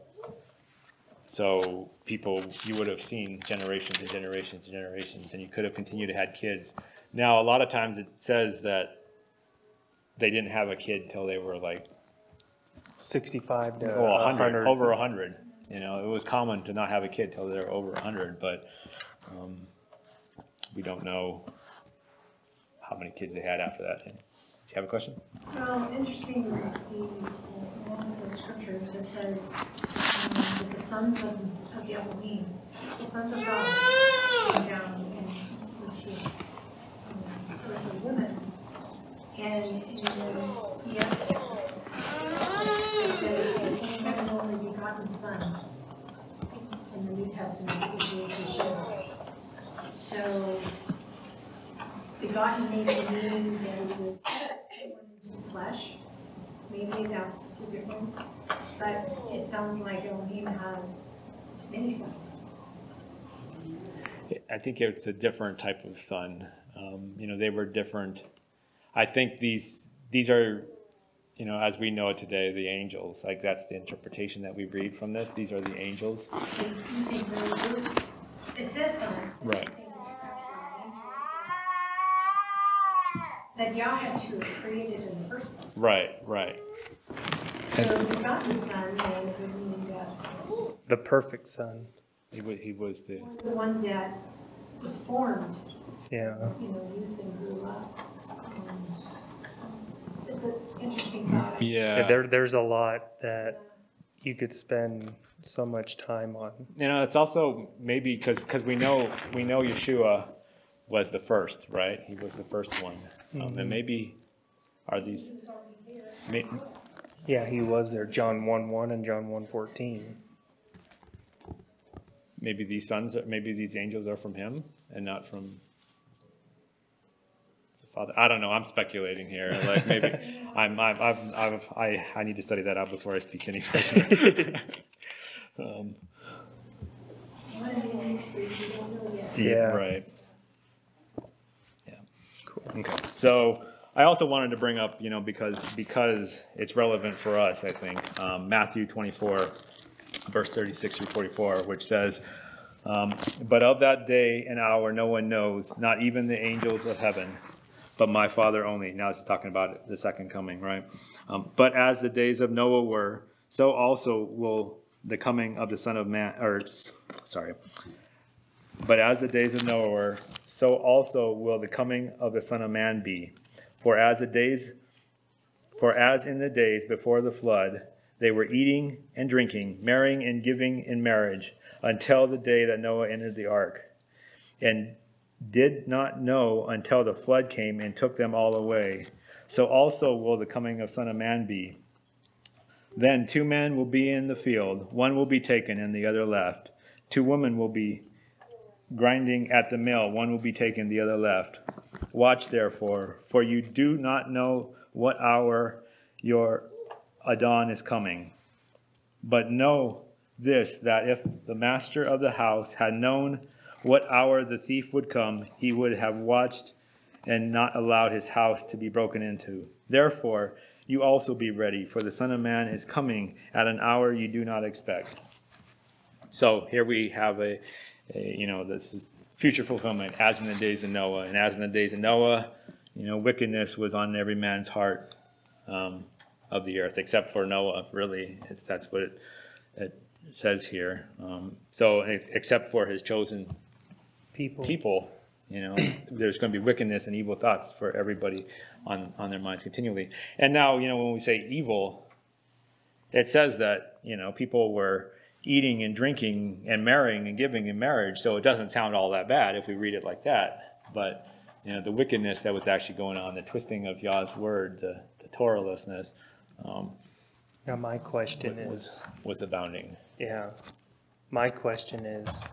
people, you would have seen generations and generations and generations, and you could have continued to have kids. Now, a lot of times it says that they didn't have a kid till they were like 65 to 100, over 100. You know, it was common to not have a kid till they were over 100, but we don't know how many kids they had after that. Do you have a question? Well, interesting, in one of those scriptures, it says that the sons of the Elohim, the sons of God, came down and was with earthly women. And in the it says that he had an only begotten son in the New Testament, which is Yeshua. So, begotten maybe meaning that it was flesh. Maybe that's the difference. But it sounds like Elohim had many sons. I think it's a different type of son. You know, they were different. I think these are, you know, as we know it today, the angels. Like that's the interpretation that we read from this. These are the angels. So you think those, it says sons, but Right. you think that Yah had to have created in the first place. Right. So begotten son then would mean that the perfect son. He was the the one that was formed, Yeah. you know, youth and grew up. It's an interesting thought. Yeah, there's a lot that you could spend so much time on. You know, it's also maybe because we know Yeshua was the first, right? He was the first one, and maybe are these? Yeah, he was there. John 1:1 and John 1:14. Maybe these sons, maybe these angels are from him and not from the Father. I don't know. I'm speculating here. Like maybe I need to study that out before I speak any further. Yeah. Right. Yeah. Cool. Okay. So I also wanted to bring up, you know, because it's relevant for us, I think, Matthew 24, verse 36 through 44, which says, but of that day and hour no one knows, not even the angels of heaven, but my Father only. Now it's talking about the second coming, right? But as the days of Noah were, so also will the coming of the Son of Man, but as the days of Noah were, so also will the coming of the Son of Man be. For as in the days before the flood, they were eating and drinking, marrying and giving in marriage, until the day that Noah entered the ark, and did not know until the flood came and took them all away. So also will the coming of Son of Man be. Then 2 men will be in the field, one will be taken and the other left. 2 women will be grinding at the mill, one will be taken, the other left. Watch therefore, for you do not know what hour your Adon is coming. But know this, that if the master of the house had known what hour the thief would come, he would have watched and not allowed his house to be broken into. Therefore, you also be ready, for the Son of Man is coming at an hour you do not expect. So here we have this is future fulfillment, as in the days of Noah. And as in the days of Noah, you know, wickedness was on every man's heart of the earth, except for Noah, really. That's what it says here. So except for his chosen people, you know, there's going to be wickedness and evil thoughts for everybody on their minds continually. And now, you know, when we say evil, it says that, you know, people were eating and drinking and marrying and giving in marriage. So it doesn't sound all that bad if we read it like that. But, you know, the wickedness that was actually going on, the twisting of Yah's word, the Torahlessness, now my question was abounding. Yeah. My question is,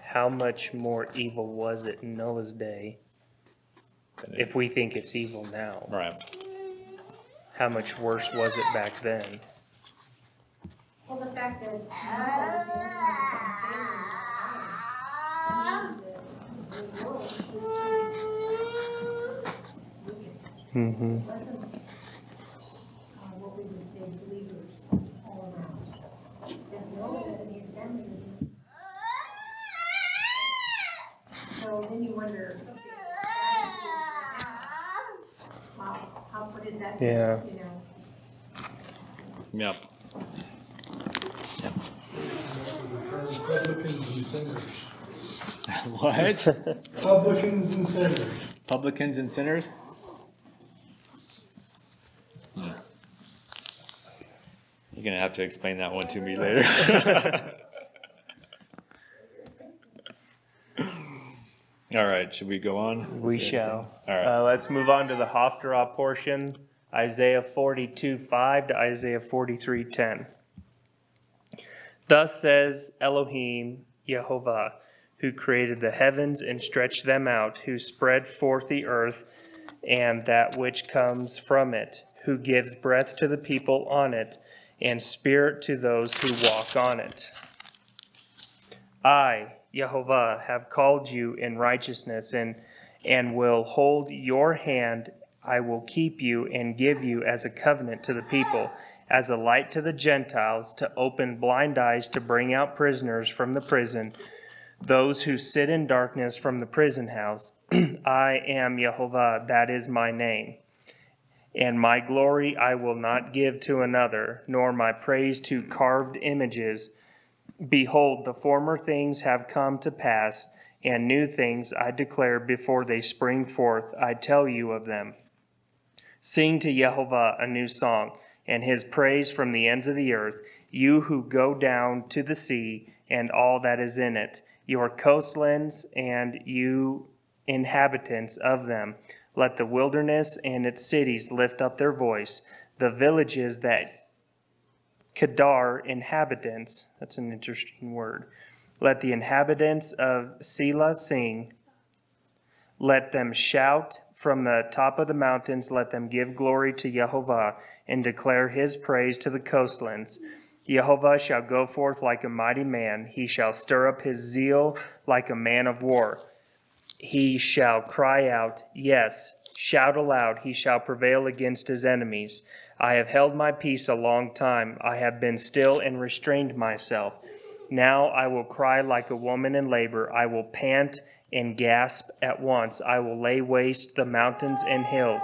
how much more evil was it in Noah's day if we think it's evil now? Right. How much worse was it back then? Well, the fact that Noah was the only one that Mm-hmm. It wasn't what we would say believers all around. There's no one in his family with him. So then you wonder, okay, wow, what is that? Yeah. You know. Yep. Publicans and sinners. What? Publicans and sinners. Publicans and sinners? You're going to have to explain that one to me later. All right, should we go on? We shall. All right. Let's move on to the Haftarah portion, Isaiah 42:5 to Isaiah 43:10. Thus says Elohim Yehovah, who created the heavens and stretched them out, who spread forth the earth and that which comes from it, who gives breath to the people on it, and spirit to those who walk on it. I, Yehovah, have called you in righteousness and will hold your hand. I will keep you and give you as a covenant to the people, as a light to the Gentiles, to open blind eyes, to bring out prisoners from the prison, those who sit in darkness from the prison house. I am Yehovah, that is my name. And my glory I will not give to another, nor my praise to carved images. Behold, the former things have come to pass, and new things I declare before they spring forth. I tell you of them. Sing to Yehovah a new song, and his praise from the ends of the earth, you who go down to the sea and all that is in it, your coastlands and you inhabitants of them. Let the wilderness and its cities lift up their voice, the villages that Kedar inhabitants, that's an interesting word. Let the inhabitants of Selah sing. Let them shout from the top of the mountains. Let them give glory to Yehovah and declare his praise to the coastlands. Yehovah shall go forth like a mighty man. He shall stir up his zeal like a man of war. He shall cry out, yes, shout aloud. He shall prevail against his enemies. I have held my peace a long time. I have been still and restrained myself. Now I will cry like a woman in labor. I will pant and gasp at once. I will lay waste the mountains and hills,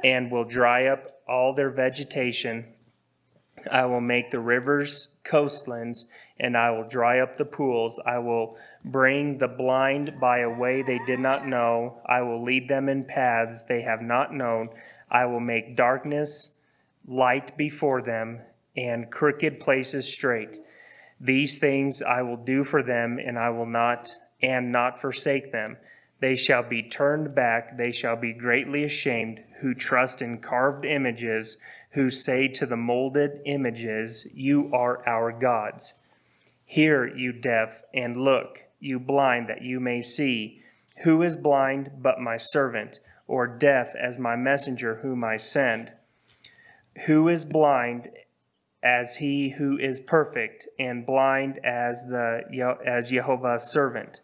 and will dry up all their vegetation. I will make the rivers coastlands, and I will dry up the pools. I will bring the blind by a way they did not know. I will lead them in paths they have not known. I will make darkness light before them, and crooked places straight. These things I will do for them, and I will not forsake them. They shall be turned back, they shall be greatly ashamed, who trust in carved images, who say to the molded images, you are our gods. Hear, you deaf, and look, you blind, that you may see. Who is blind but my servant, or deaf as my messenger whom I send? Who is blind as he who is perfect, and blind as Jehovah's servant?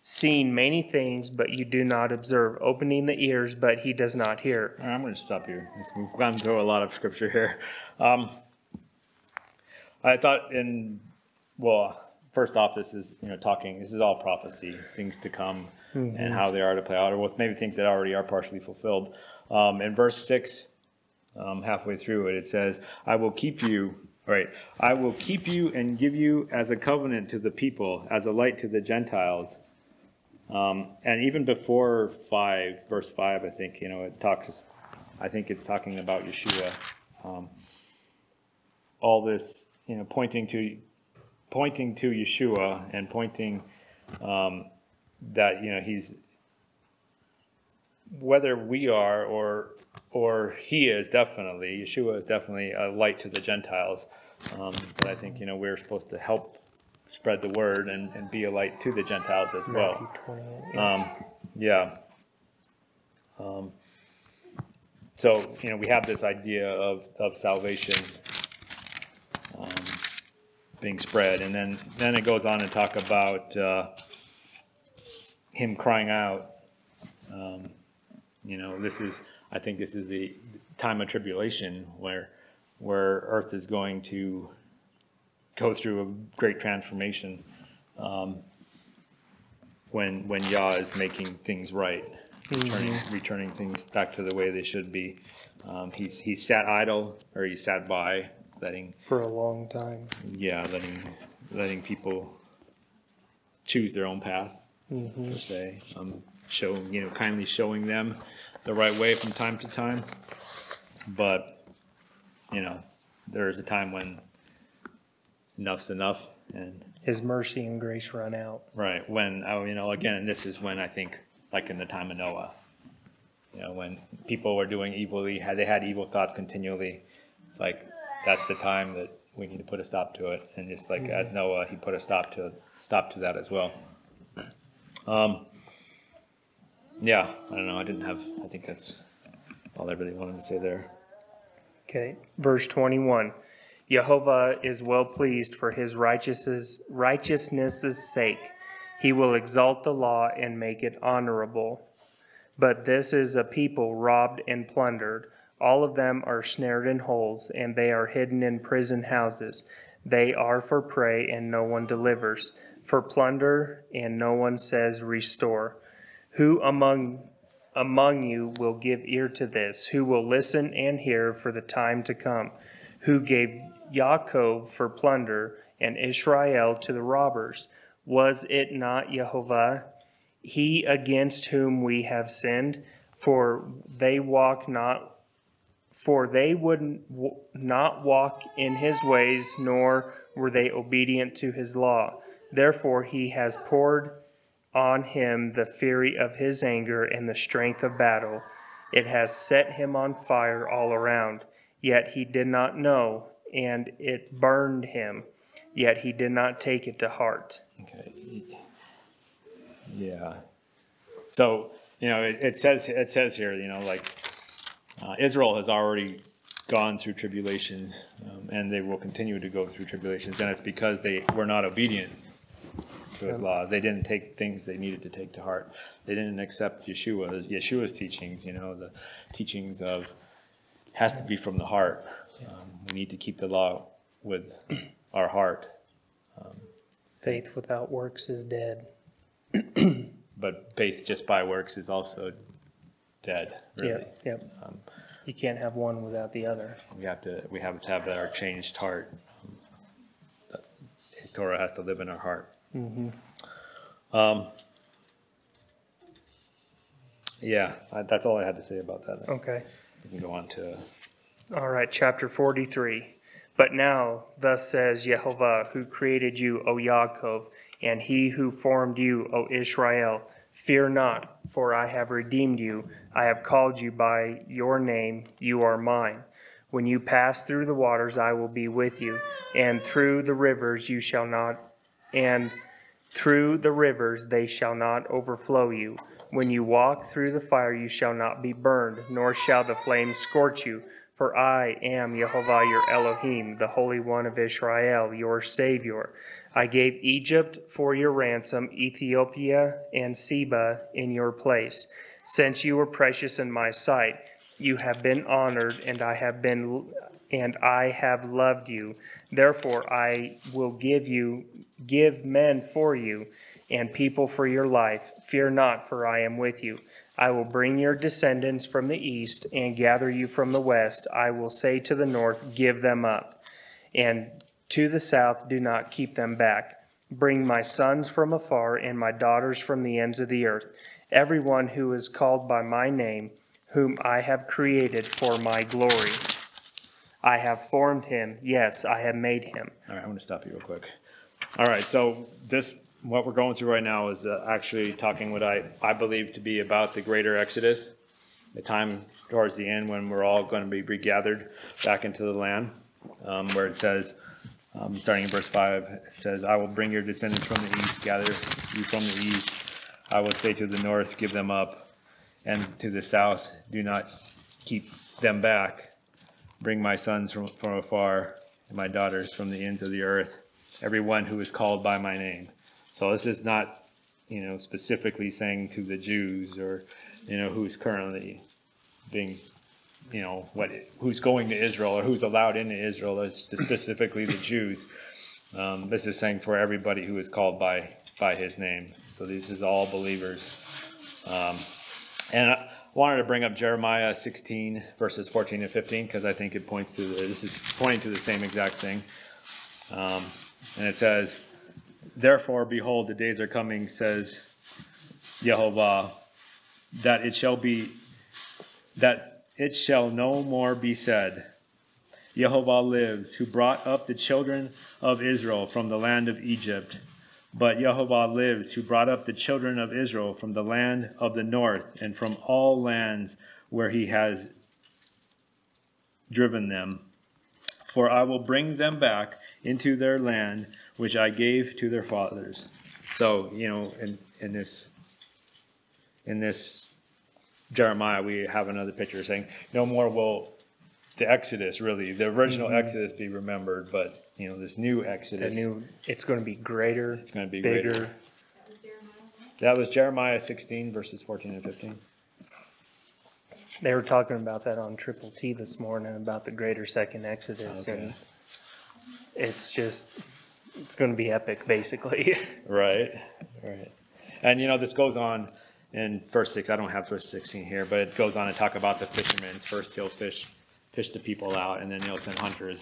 Seeing many things, but you do not observe, opening the ears, but he does not hear. All right, I'm going to stop here. We've gone through a lot of scripture here. I thought first off, this is this is all prophecy, things to come, and how they are to play out, or maybe things that already are partially fulfilled. In verse 6, halfway through it, it says, I will keep you and give you as a covenant to the people, as a light to the Gentiles. And even before verse 5, I think, it's talking about Yeshua. All this, pointing to Yeshua, and pointing that, he's, whether we are or he is, definitely, Yeshua is definitely a light to the Gentiles. But I think, we're supposed to help spread the word and be a light to the Gentiles as well. So, we have this idea of salvation being spread. And then it goes on to talk about him crying out. This is, I think this is the time of tribulation where Earth is going to go through a great transformation when Yah is making things right, returning things back to the way they should be. He's sat idle, or he sat by, letting For a long time. Yeah, letting people choose their own path, per se. Kindly showing them the right way from time to time. But, there is a time when enough's enough, and His mercy and grace run out. right when again, this is when I think, like in the time of Noah, when people were doing evilly, they had evil thoughts continually. It's like that's the time that we need to put a stop to it, and just like as Noah, he put a stop to that as well. Yeah, I don't know. I think that's all I really wanted to say there. Okay, verse 21. Jehovah is well pleased for his righteousness' sake. He will exalt the law and make it honorable. But this is a people robbed and plundered. All of them are snared in holes, and they are hidden in prison houses. They are for prey, and no one delivers, for plunder, and no one says, restore. Who among you will give ear to this? Who will listen and hear for the time to come? Who gave Yaakov for plunder and Israel to the robbers? Was it not Jehovah, he against whom we have sinned? For they would not walk in his ways, nor were they obedient to his law. Therefore he has poured on him the fury of his anger and the strength of battle. It has set him on fire all around. Yet he did not know, and it burned him. Yet he did not take it to heart. Okay. Yeah. So it says here, Israel has already gone through tribulations, and they will continue to go through tribulations, and it's because they were not obedient to his law. They didn't take things they needed to take to heart. They didn't accept Yeshua's teachings. The teachings of has to be from the heart. We need to keep the law with our heart. Faith without works is dead. But faith just by works is also dead. Really. Yep. You can't have one without the other. We have to have our changed heart. His Torah has to live in our heart. That's all I had to say about that. Okay. We can go on to. All right, chapter 43. But now, thus says Jehovah, who created you, O Yaakov, and he who formed you, O Israel, fear not, for I have redeemed you. I have called you by your name. You are mine. When you pass through the waters, I will be with you, and through the rivers they shall not overflow you. When you walk through the fire, you shall not be burned, nor shall the flames scorch you. For I am Jehovah your Elohim, the Holy One of Israel, your Savior. I gave Egypt for your ransom, Ethiopia and Seba in your place. Since you were precious in my sight, you have been honored, and I have loved you. Therefore I will give men for you, and people for your life. Fear not, for I am with you. I will bring your descendants from the east and gather you from the west. I will say to the north, give them up, and to the south, do not keep them back. Bring my sons from afar and my daughters from the ends of the earth, everyone who is called by my name, whom I have created for my glory. I have formed him. Yes, I have made him. All right, I'm going to stop you real quick. All right, so what we're going through right now is actually talking what I believe to be about the greater Exodus, the time towards the end when we're all going to be regathered back into the land, where it says, starting in verse 5, it says, I will bring your descendants from the east, gather you from the east. I will say to the north, give them up, and to the south, do not keep them back. Bring my sons from afar, and my daughters from the ends of the earth, everyone who is called by my name. So this is not, specifically saying to the Jews or, who's currently being, who's going to Israel or who's allowed into Israel. It's specifically the Jews. This is saying for everybody who is called by his name. So this is all believers. And I wanted to bring up Jeremiah 16 verses 14 and 15 because I think it points to this is pointing to the same exact thing. And it says, "Therefore, behold, the days are coming, says Yehovah, that it shall no more be said, Yehovah lives, who brought up the children of Israel from the land of Egypt. But Yehovah lives, who brought up the children of Israel from the land of the north and from all lands where he has driven them. For I will bring them back into their land, which I gave to their fathers." So, in this Jeremiah, we have another picture saying, no more will the Exodus, really, the original Exodus be remembered, but, this new Exodus. It's going to be greater. It's going to be bigger. greater. That was Jeremiah 16, verses 14 and 15. They were talking about that on Triple T this morning, about the greater second Exodus. Okay. And it's going to be epic, basically. Right. And, this goes on in verse 6. I don't have verse 16 here, but it goes on to talk about the fishermen. First he'll fish the people out, and then he'll send hunters.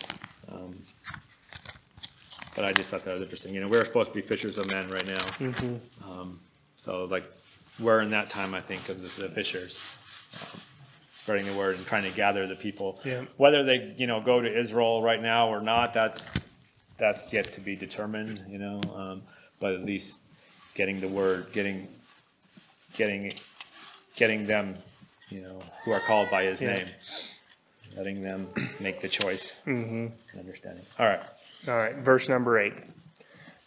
But I just thought that was interesting. We're supposed to be fishers of men right now. Mm-hmm. So, we're in that time, I think, of the fishers. Spreading the word and trying to gather the people. Yeah. Whether they, go to Israel right now or not, that's yet to be determined, but at least getting the word, getting them, who are called by his name, letting them make the choice. Mm-hmm. Understanding. All right. Verse number 8.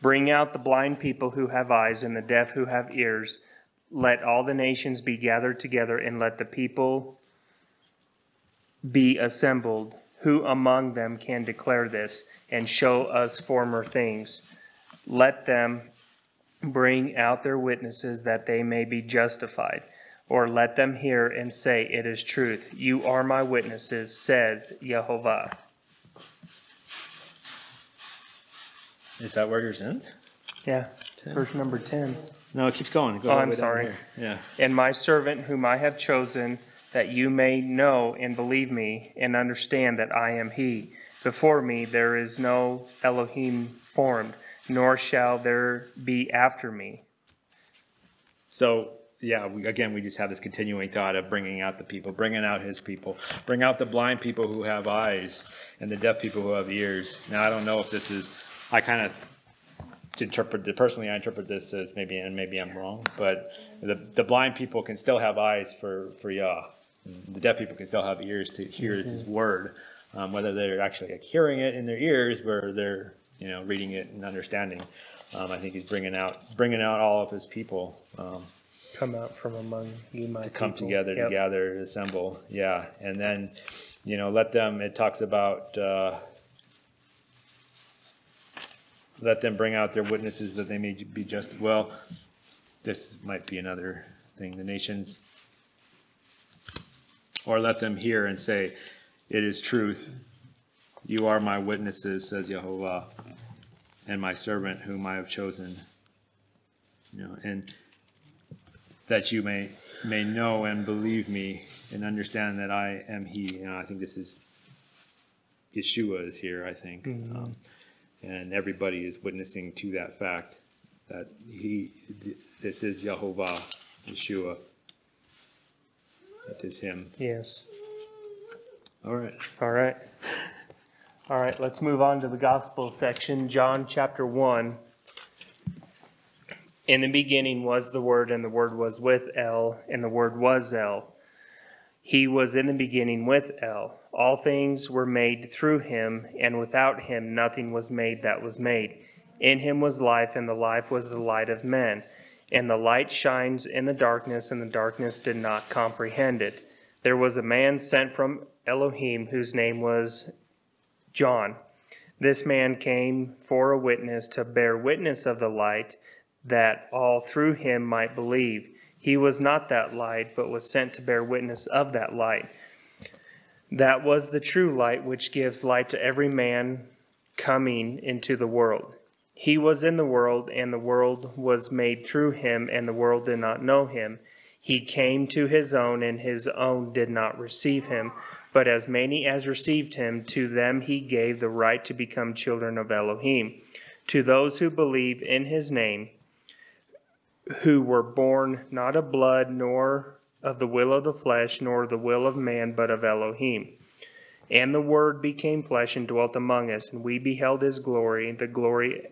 "Bring out the blind people who have eyes and the deaf who have ears. Let all the nations be gathered together, and let the people be assembled. Who among them can declare this and show us former things? Let them bring out their witnesses that they may be justified. Or let them hear and say, it is truth. You are my witnesses, says Yehovah." Is that where yours ends? Yeah, 10. verse number 10. No, it keeps going. Oh, I'm sorry. Yeah. "And my servant whom I have chosen, that you may know and believe me, and understand that I am he. Before me there is no Elohim formed, nor shall there be after me." So, we just have this continuing thought of bringing out the people, bringing out his people, bring out the blind people who have eyes, and the deaf people who have ears. Now, I don't know if this is, I kind of interpret this as maybe I'm wrong, but the blind people can still have eyes for Yah. The deaf people can still have ears to hear his word, whether they're actually hearing it in their ears, where they're reading it and understanding. I think he's bringing out all of his people. Come out from among you, my to come people. together, Yep. to gather, to assemble. Yeah. And then, let them, it talks about, let them bring out their witnesses that they may be just. Well, this might be another thing. The nations, or let them hear and say, it is truth. You are my witnesses, says Yehovah, and my servant whom I have chosen. And that you may know and believe me and understand that I am he. I think this is Yeshua is here, I think. Mm-hmm. And everybody is witnessing to that fact that this is Yehovah, Yeshua. It is him. Yes. All right. All right, let's move on to the gospel section. John chapter 1. "In the beginning was the Word, and the Word was with El, and the Word was El. He was in the beginning with El. All things were made through him, and without him nothing was made that was made. In him was life, and the life was the light of men. And the light shines in the darkness, and the darkness did not comprehend it. There was a man sent from Elohim, whose name was John. This man came for a witness, to bear witness of the light, that all through him might believe. He was not that light, but was sent to bear witness of that light. That was the true light, which gives light to every man coming into the world. He was in the world, and the world was made through him, and the world did not know him. He came to his own, and his own did not receive him. But as many as received him, to them he gave the right to become children of Elohim, to those who believe in his name, who were born not of blood, nor of the will of the flesh, nor the will of man, but of Elohim. And the Word became flesh and dwelt among us, and we beheld his glory, the glory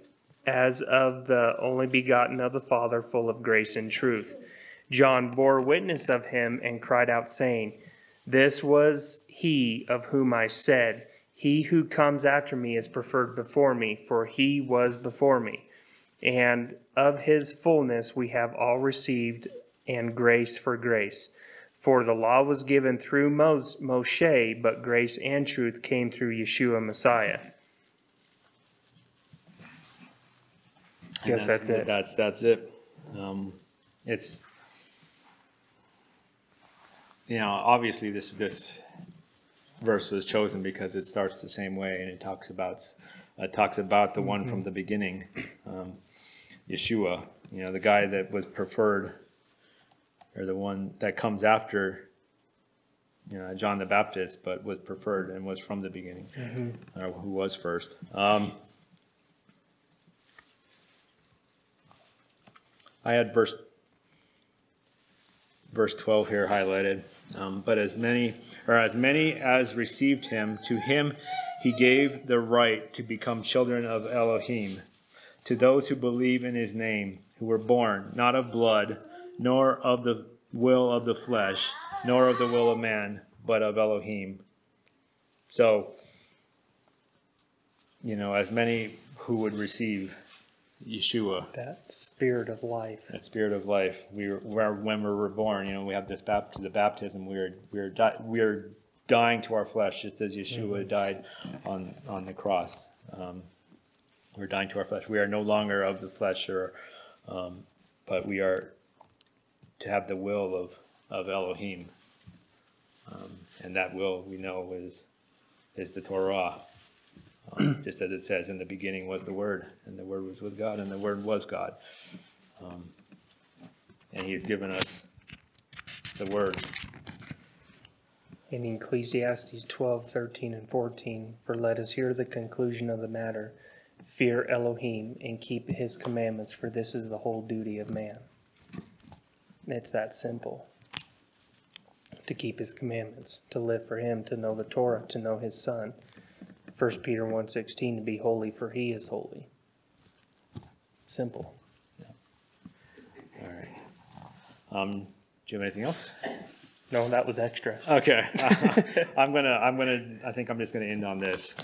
as of the only begotten of the Father, full of grace and truth. John bore witness of him and cried out, saying, This was he of whom I said, He who comes after me is preferred before me, for he was before me. And of his fullness we have all received, and grace for grace. For the law was given through Moshe, but grace and truth came through Yeshua Messiah. Guess that's it. That's it. It's, obviously this verse was chosen because it starts the same way, and it talks about the one from the beginning, Yeshua. The guy that was preferred, or the one that comes after, John the Baptist, but was preferred and was from the beginning, who was first. I had verse 12 here highlighted. But as many as received him, to him he gave the right to become children of Elohim, to those who believe in his name, who were born not of blood, nor of the will of the flesh, nor of the will of man, but of Elohim. So, as many who would receive Yeshua, that spirit of life. When we were born, we have this the baptism. We are dying to our flesh, just as Yeshua died on the cross. We're dying to our flesh. We are no longer of the flesh, but we are to have the will of Elohim, and that will, we know, is the Torah. Just as it says, in the beginning was the Word, and the Word was with God, and the Word was God. And he has given us the Word. In Ecclesiastes 12, 13, and 14, for let us hear the conclusion of the matter. Fear Elohim and keep his commandments, for this is the whole duty of man. It's that simple. To keep his commandments, to live for him, to know the Torah, to know his Son. 1 Peter 1:16, to be holy, for he is holy. Simple. Yeah. All right. Do you have anything else? No, that was extra. Okay. I think I'm just gonna end on this.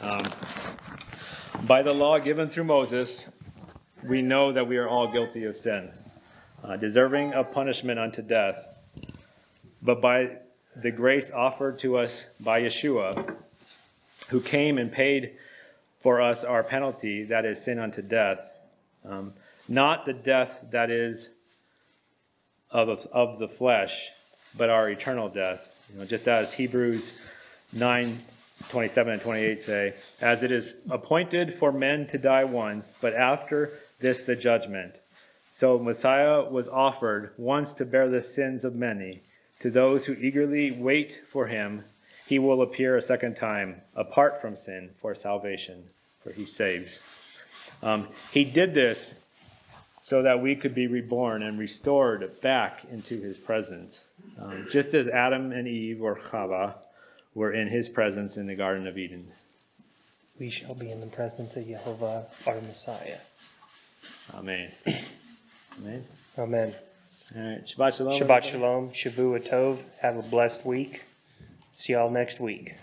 By the law given through Moses, we know that we are all guilty of sin, deserving of punishment unto death. But by the grace offered to us by Yeshua, who came and paid for us our penalty, that is sin unto death, not the death that is of the flesh, but our eternal death. Just as Hebrews 9:27 and 28 say, as it is appointed for men to die once, but after this the judgment. So Messiah was offered once to bear the sins of many. To those who eagerly wait for him, he will appear a second time, apart from sin, for salvation, for he saves. He did this so that we could be reborn and restored back into his presence, just as Adam and Eve, or Chava, were in his presence in the Garden of Eden. We shall be in the presence of Yehovah, our Messiah. Amen. Amen. Amen. All right. Shabbat shalom. Shabbat shalom. Shavua tov. Have a blessed week. See y'all next week.